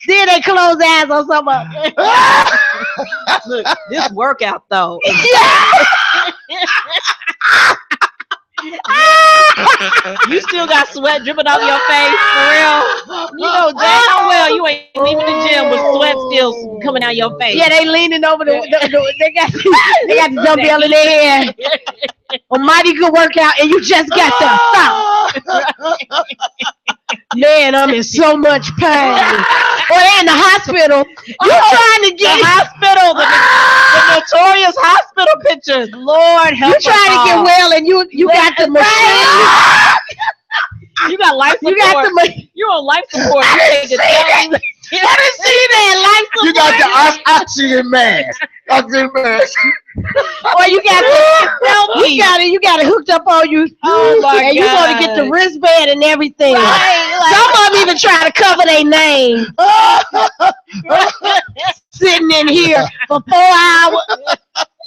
Then they close their eyes on something. Look, this workout though. You still got sweat dripping off your face for real. You know damn well you ain't leaving the gym with sweat still coming out your face. Yeah, they leaning over they got the dumbbell in their hand. A mighty good workout, and you just got there. Stop. Man, I'm in so much pain. Or they're in the hospital. You trying to get the hospital, the notorious hospital pictures. Lord help you us trying to get all. well, and you got the machine. You got life support. You got the You're on life support. You take a selfie. You got the oxygen mask. Oxygen mask. Or you got it hooked up on you. Oh my and you want to get the God. wristband and everything. Right, Some of them even try to cover their name. Sitting in here for 4 hours.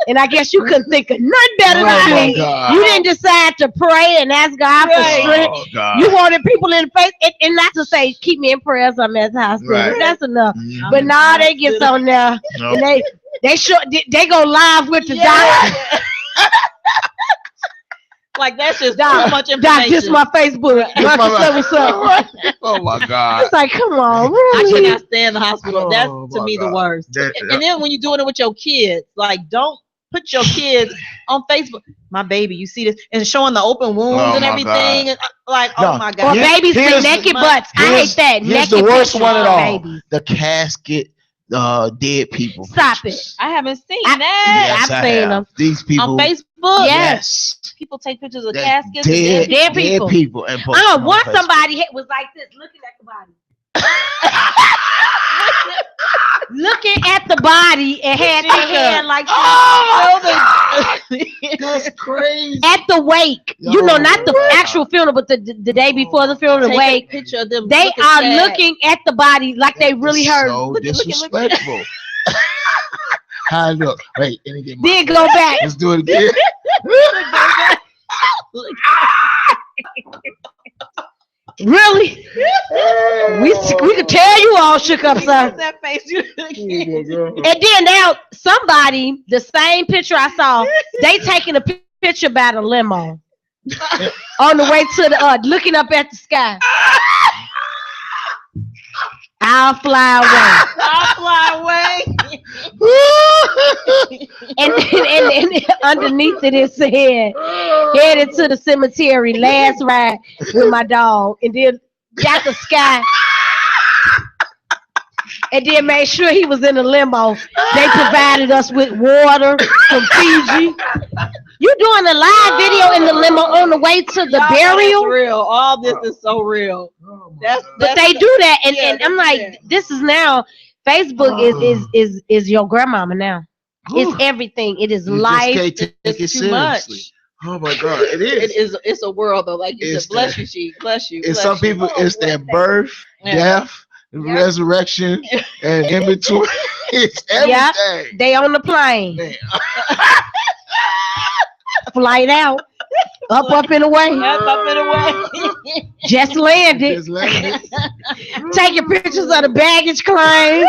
And I guess you couldn't think of nothing better Oh, than my me. God. You didn't decide to pray and ask God for Right. strength. Oh, God. You wanted people in the face, and not to say, keep me in prayers, I'm at the hospital. Right. That's enough. Mhm. But now they get on there, Nope. and they go live with the doctor. Like that's just Doc, too much Doc, information. this my Facebook. What's up? Oh my God. It's like, come on, I really? cannot stand the hospital. That's Oh, to my me the God. worst. That- And then when you're doing it with your kids, like don't put your kids on Facebook. My baby, you see this, and showing the open wounds Oh, and my everything. God. And, like, No. oh my Or God. Here- babies here's- with naked butts. I hate here's- that. Here's Naked the worst pictures one at of all. babies. The casket, dead people. Stop pictures. I haven't seen I- that. Yes, I've I seen have. them. These people. On Facebook. Yes. People take pictures of that caskets. Dead, Dead people. and post them on Once Facebook. somebody was like this, looking at the body. Looking at the body and had their hand like this. Oh, That's crazy. At the wake, you know, not the actual funeral, but the day before the funeral, the Take a wake. picture of them. They looking are sad. looking at the body like they really hurt. So disrespectful. How I look? Wait, let me get my Then go back. Let's do it again. Really? We could tell you all shook up, sir. That face you And then now somebody, the same picture I saw, they taking a picture by the limo on the way to the looking up at the sky. I'll fly away. I'll fly away. And underneath it said, headed to the cemetery, last ride with my dog. And then got the sky. And then made sure he was in the limo. They provided us with water from Fiji. You doing a live video in the limo on the way to the burial? That's real. All this is so real. That's But they do that, and I'm like, this is now Facebook is your grandmama now. It's everything. It is You life. just can't take it too much. seriously. Oh my God, it is. It's a world though. Like you It's said, bless the- you, she bless you. It's bless some you. people. It's their birth, death, resurrection, and in between. It's Yeah. everything. They on the plane, Man. flight out, up and away. Up and away. Just landed. Just landed. Taking pictures of the baggage claim.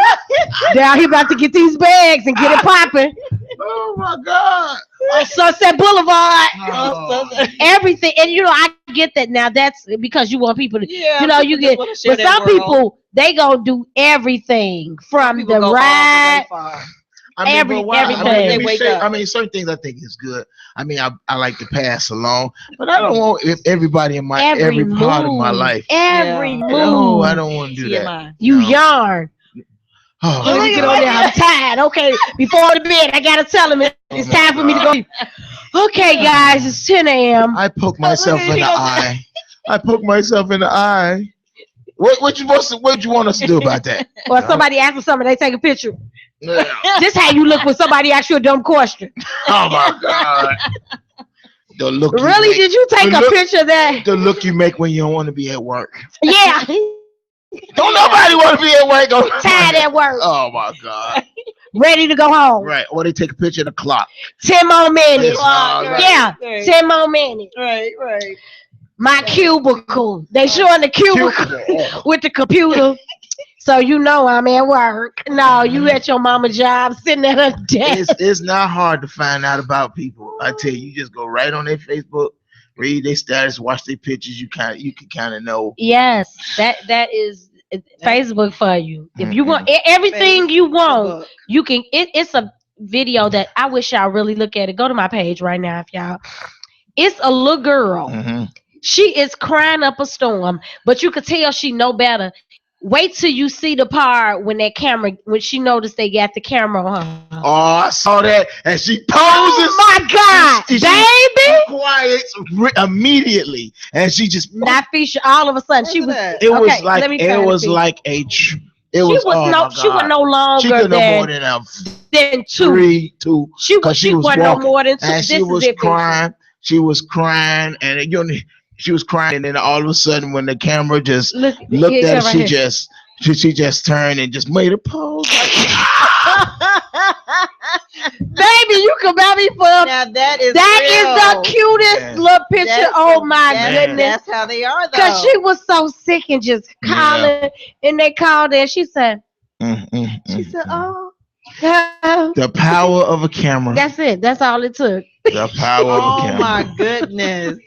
Now he about to get these bags and get it popping Oh my God. on Sunset Boulevard. Oh. Everything, and you know I get that now. That's because you want people to, Yeah, you know, you people just get. wanna share But their some world. people they gonna do everything from People the go all ride. way far. I mean, Every- but why? everything. They wake up. I mean, certain things I think is good. I mean, I like to pass along, but I don't want everybody in my every part of my life. Every Yeah. move. No, I don't want to do that. TMI. You No. yarn. Oh, Let me get on there. I'm tired. Okay, before the bed, I gotta tell him it's time for me to go. Okay, guys, it's 10 a.m. I poke myself in the eye. I poke myself in the eye. What you want us to do about that? Or somebody asks for something, they take a picture. Yeah. This how you look when somebody asks you a dumb question. Oh my God. The look. you Really? make- Did you take the a look- picture of that? The look you make when you don't want to be at work. Yeah. Don't nobody want to be at work. Tired at work. Oh my God. Ready to go home. Right. Or they take a picture of the clock. 10 more minutes. Right. Yeah. Right. 10 more minutes. Right. My cubicle. They showing the cubicle with the computer. So you know I'm at work. No, you at your mama's job sitting at her desk. It's not hard to find out about people. I tell you, you just go right on their Facebook, read their status, watch their pictures. You can kind of know. Yes, that is Facebook for you. If you want everything you want, you can. It's a video that I wish y'all really look at it. Go to my page right now, if y'all. It's a little girl. Mm-hmm. She is crying up a storm, but you could tell she know better. Wait till you see the part when she noticed they got the camera on her. Oh, I saw that, and she poses. Oh my God, She baby! quiet immediately, and she just. Not feature. All of a sudden, she was. It was Okay, like let me turn it was the like a. It She was. was Oh no. my She was God. no She longer could no more than than two. two. She 'cause she was wasn't no walking, more than two. And This she was is it, crying. She was crying, and she was crying, and then all of a sudden, when the camera just Looked looked at her, right she just turned and just made a pose. Baby, you can buy me for Now that is the cutest Man. little picture. Oh my goodness. That's how they are, though. Because she was so sick and just calling, and they called her. She said, She said, oh. The power of a camera. That's it. That's all it took. The power of a Oh camera. my goodness!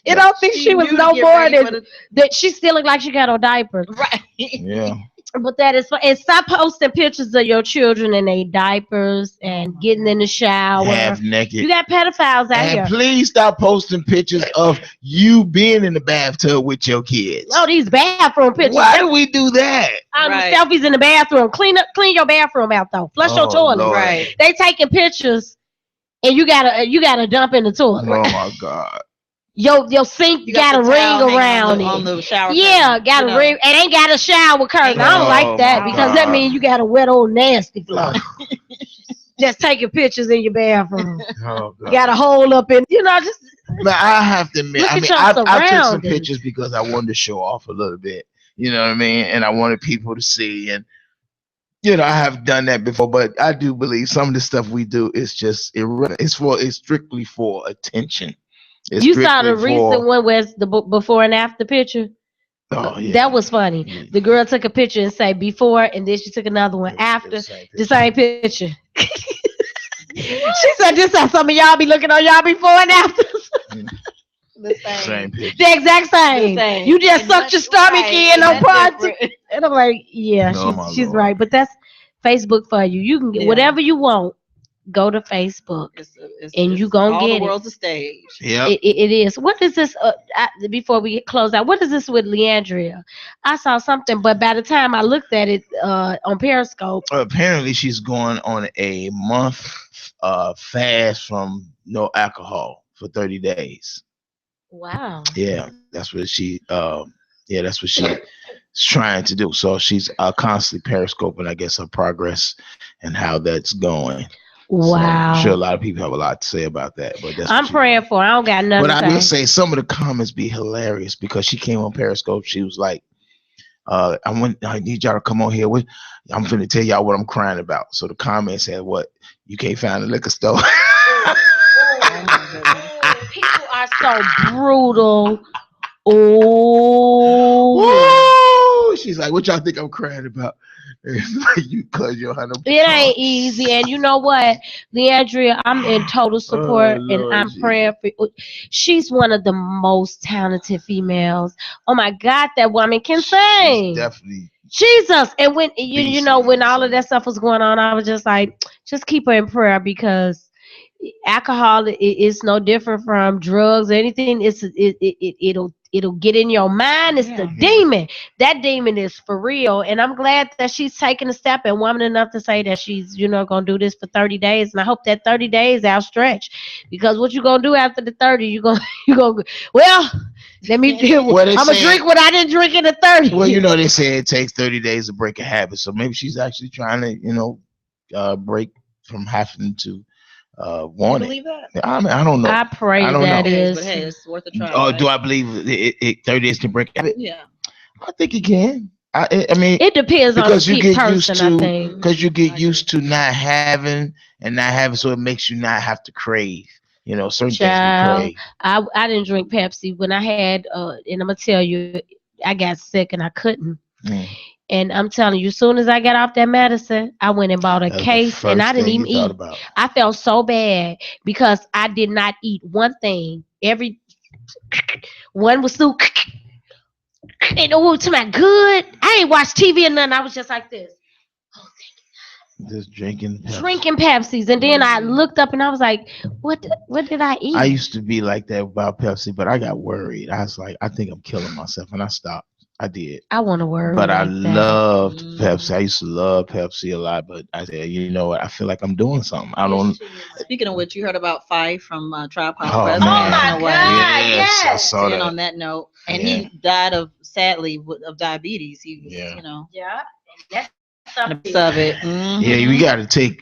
I don't think she was knew to no get more ready for than that. She still looked like she got on diapers. Right. Yeah. But that is fun. And stop posting pictures of your children in their diapers and getting in the shower. Half naked. You got pedophiles out And here. please stop posting pictures of you being in the bathtub with your kids. Oh, these bathroom pictures. Why do we do that? Right. Selfies in the bathroom. Clean your bathroom out though. Flush your Oh, toilet. Lord. Right. They taking pictures, and you gotta dump in the toilet. Oh my God. Your sink You got a the towel ring hanging around on it. the shower. Yeah, curtain, got you a know. ring. It ain't got a shower curtain. I don't Oh, like that my because that God. means you got a wet old nasty floor. just taking pictures in your bathroom. Oh, You got a hole up in, just Man, I have to admit, look I at mean, your I took some surroundings. pictures because I wanted to show off a little bit. You know what I mean? And I wanted people to see. And I have done that before, but I do believe some of the stuff we do is just it's strictly for attention. It's You saw the strictly recent for one where it's the before and after picture. oh yeah. That was funny. Yeah. The girl took a picture and say before, and then she took another one after the same picture. She said, "This how some of y'all be looking on y'all before and after." The same. picture. The exact same. The same. You just And sucked your that's stomach right. in And on that's project. different. And I'm like, yeah, No, my she's Lord. right. But that's Facebook for you. You can get Yeah. whatever you want. Go to Facebook. And you gonna all get the it. world's a stage. Yeah. It is. What is this? Before we close out, what is this with Leandria? I saw something, but by the time I looked at it on Periscope, Apparently, she's going on a month fast from no alcohol for 30 days. wow. Yeah, that's what that's what she's trying to do. So she's constantly periscoping, I guess, her progress and how that's going. So Wow. I'm sure a lot of people have a lot to say about that, but that's what I'm she's praying doing. for her. I don't got nothing But to I will say. say some of the comments be hilarious because she came on Periscope. She was like, I need y'all to come on here. I'm finna tell y'all what I'm crying about. So the comment said, what? You can't find a liquor store. People are so brutal. Oh, Woo! She's like, what y'all think I'm crying about? It's like, you cause you're it ain't easy. And you know what, Leandria, I'm in total support, and Lord I'm Jesus. praying for. She's one of the most talented females. Oh my God, that woman can sing. She's definitely. Jesus. And when when all of Beast. that stuff was going on, I was just like, just keep her in prayer, because alcohol is no different from drugs or anything. It'll get in your mind. It's the demon. That demon is for real. And I'm glad that she's taking a step and woman enough to say that she's gonna do this for 30 days. And I hope that 30 days outstretch, because what you gonna do after the 30? You gonna well, let me deal with. I'm gonna drink what I didn't drink in the 30. Well, they say it takes 30 days to break a habit. So maybe she's actually trying to, break from having to want You believe it. that? I mean, I don't know. I pray I don't that know. is. But hey, it's worth a try. Oh, right? do I believe it 30 days can break a habit? Yeah. I think it can. I mean, It depends on because the you get used person, I to think. because you get used to not having, so it makes you not have to crave. Certain things we Child, crave. I didn't drink Pepsi when I had and I'm gonna tell you, I got sick and I couldn't. Mm. And I'm telling you, as soon as I got off that medicine, I went and bought a That's the case, and I first didn't thing even you thought eat. about. I felt so bad because I did not eat one thing. Every one was so and to my good. I ain't watched TV or nothing. I was just like this. Just drinking Pepsi. Drinking Pepsis, and then I looked up and I was like, what did I eat? I used to be like that about Pepsi, but I got worried. I was like, I think I'm killing myself, and I stopped. I did. I want to worry. But I like that. loved Pepsi. I used to love Pepsi a lot, but I said, you know what? I feel like I'm doing something. I don't. Speaking of which, you heard about Fife from Tribe Called Oh, Quest man. passing away. Yes, I saw And that. on that note, and Yeah. he died sadly of diabetes. He was, Yeah. of it. Mhm. Yeah,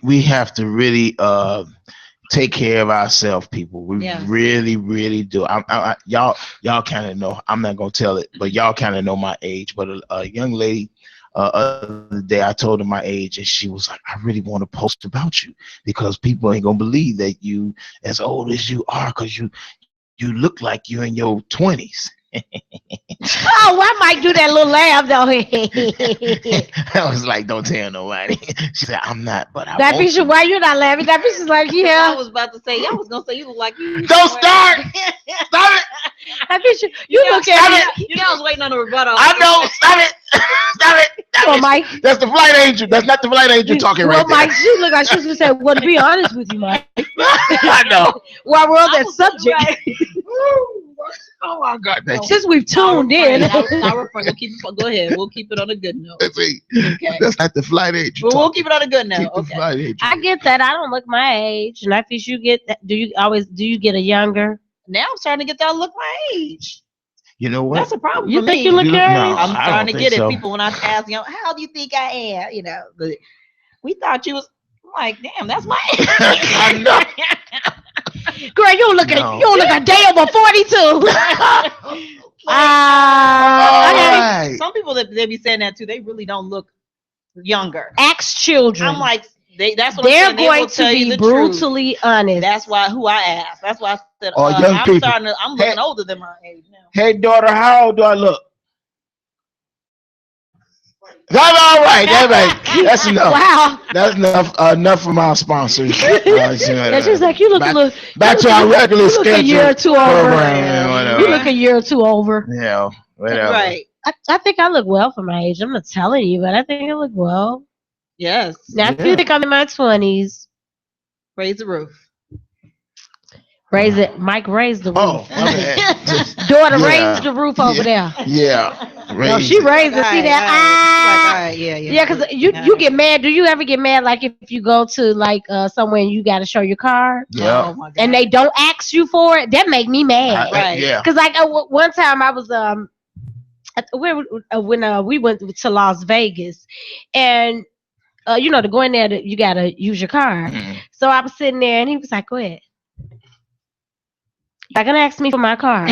we have to really take care of ourselves, people. We really, really do. Y'all kind of know. I'm not gonna tell it, but y'all kind of know my age. But a young lady, other day, I told her my age, and she was like, "I really want to post about you because people ain't gonna believe that you as old as you are, because you look like you're in your 20s." Oh, I might do that little laugh though. I was like, don't tell nobody. She said, I'm not, but I That want bitch, to. why you not laughing? That bitch is like, I yeah. was about to say, y'all was gonna say you look like you. Don't start. Stop it. That bitch, you look at me. You know I was waiting on the rebuttal. I know. Stop it. Stop it. Stop Well, it. Mike. That's the flight angel. That's not the flight angel talking Well, right there. Mike, she look like she was gonna say, well, to be honest with you, Mike. I know. While we're on that subject. Oh my God. Since we've tuned in. We'll keep it, go ahead. We'll keep it on a good note. Okay. That's not the flight agent. But we'll keep it on a good note. Keep the flight agent. I get that. I don't look my age. And I think you get that. Do you get a younger? Now I'm starting to get that look my age. You know what? That's a problem You for think me. you look your age? No, I'm starting to get so. it. People when I ask, how do you think I am? But we thought you was. like, damn, that's my age. I know. Girl, you don't look at No. you don't look a day over 42. Alright. Some people that they be saying that too, they really don't look younger. Ask children. I'm like, that's what they're I'm saying. They going will to tell you be the truth. brutally honest. That's why who I asked. That's why I said, Or young I'm people. I'm looking Hey. older than my age now. Hey, daughter, how old do I look? That's all right. That's right. That's enough. Wow. That's enough from our sponsors. That's just like you look a little. Back to our regular You look a schedule year or two over. program and whatever. You look a year or two over. Yeah, whatever. Right. I think I look well for my age. I'm not telling you, but I think I look well. Yes. Now, if Yeah. you think I'm in my 20s, Raise the roof. raise it. Mike, raise the roof. Oh, my bad. Daughter, Yeah. raise the roof over there. Yeah. No, she raised it. See that? All right, yeah. Yeah, because you get mad. Do you ever get mad like if you go to like somewhere and you got to show your card Yeah. Oh my God. and they don't ask you for it? That make me mad. Right. Yeah. Because like one time I was when we went to Las Vegas, and you know to go in there you gotta use your card. Mhm. So I was sitting there and he was like, "Go ahead." You're gonna ask me for my card.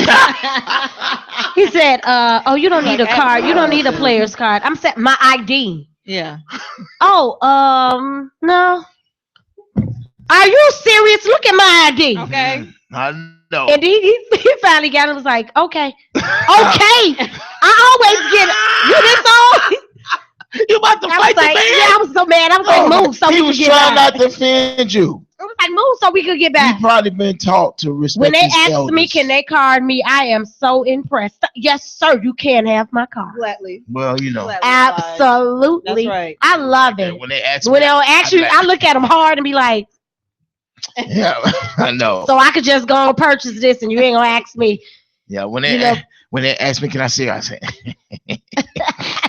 He said, "Oh, you don't need a card. You don't need a player's card." I'm saying my ID. Yeah. Oh, no. Are you serious? Look at my ID. Okay. I know. And he finally got it. And was like, okay. I always get you this old. You about to I fight was the like, man? yeah, I was so mad. I was like, move so he we was could get trying back. not to offend you. I was like, move so we could get He back. probably been taught to respect When they his asked elders. me, can they card me? I am so impressed. Yes, sir. You can have my card. Gladly. Well, you know. Absolutely. That's right. I love it. When they ask When me, they'll ask you, I look at them hard and be like, yeah, I know. so I could just go and purchase this and you ain't gonna ask me. Yeah, when you they know- when they ask me, can I see? I say,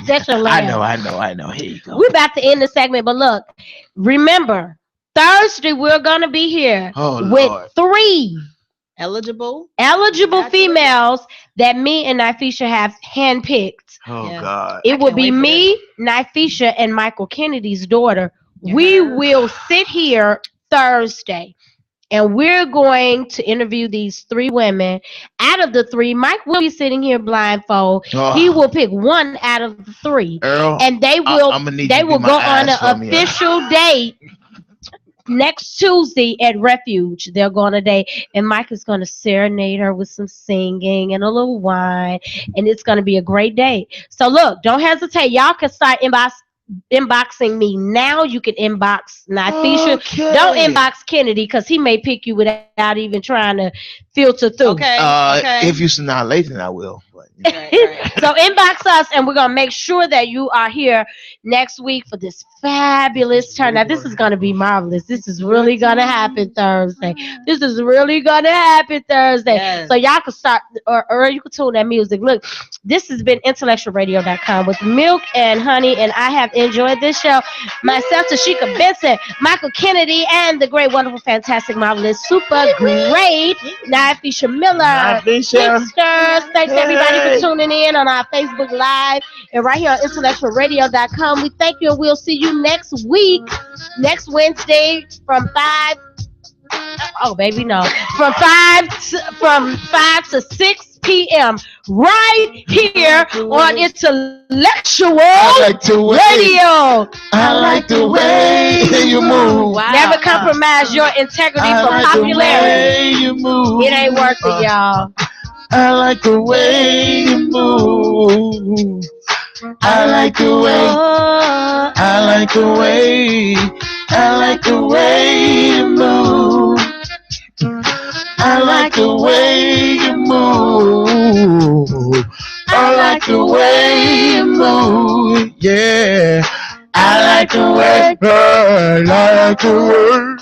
That's your I laugh. know. Here you go. We're about to end the segment, but look, remember, Thursday we're gonna be here Oh with Lord. 3 eligible Congratulations. females that me and Nifisha have handpicked. Oh Yeah. God. It will can't be wait for me, Nifisha, and Michael Kennedy's daughter. You We heard? will sit here Thursday and we're going to interview these 3 women. Out of the 3, Mike will be sitting here blindfold. Oh, He will pick one out of the 3. Earl, And they will I'ma need you they to will be my go on eyes an for me. official date next Tuesday at Refuge. They're going to date, and Mike is going to serenade her with some singing and a little wine, and it's going to be a great day. So look, don't hesitate. Y'all can start inboxing me now. You can inbox Nifisha. Okay. Don't inbox Kennedy because he may pick you without even trying to filter through. Okay. Okay. If you not late, then I will. But, Right. So inbox us, and we're gonna make sure that you are here next week for this fabulous turnout. This is gonna be marvelous. This is really gonna happen Thursday. This is really gonna happen Thursday. Yes. So y'all can start, or you can tune that music. Look, this has been IntellectualRadio.com with Milk and Honey, and I have enjoyed this show. Myself, Tashika Benson, Michael Kennedy, and the great, wonderful, fantastic, marvelous, super great Nifisha Miller. Nifisha. Mixers. Thanks everybody Hey. for tuning in on our Facebook Live and right here on IntellectualRadio.com. We thank you, and we'll see you next week, next Wednesday from 5. Oh, baby, no. From 5 to 6 p.m. right here on Intellectual I like the way, Radio. I like the way you move. Wow. Never compromise your integrity I for like popularity. the way you move. It ain't worth it, y'all. I like the way you move. I like the way. I like the way. I like the way you move. I like the way you move. I like the way you move. Yeah. I like the way. I like the way.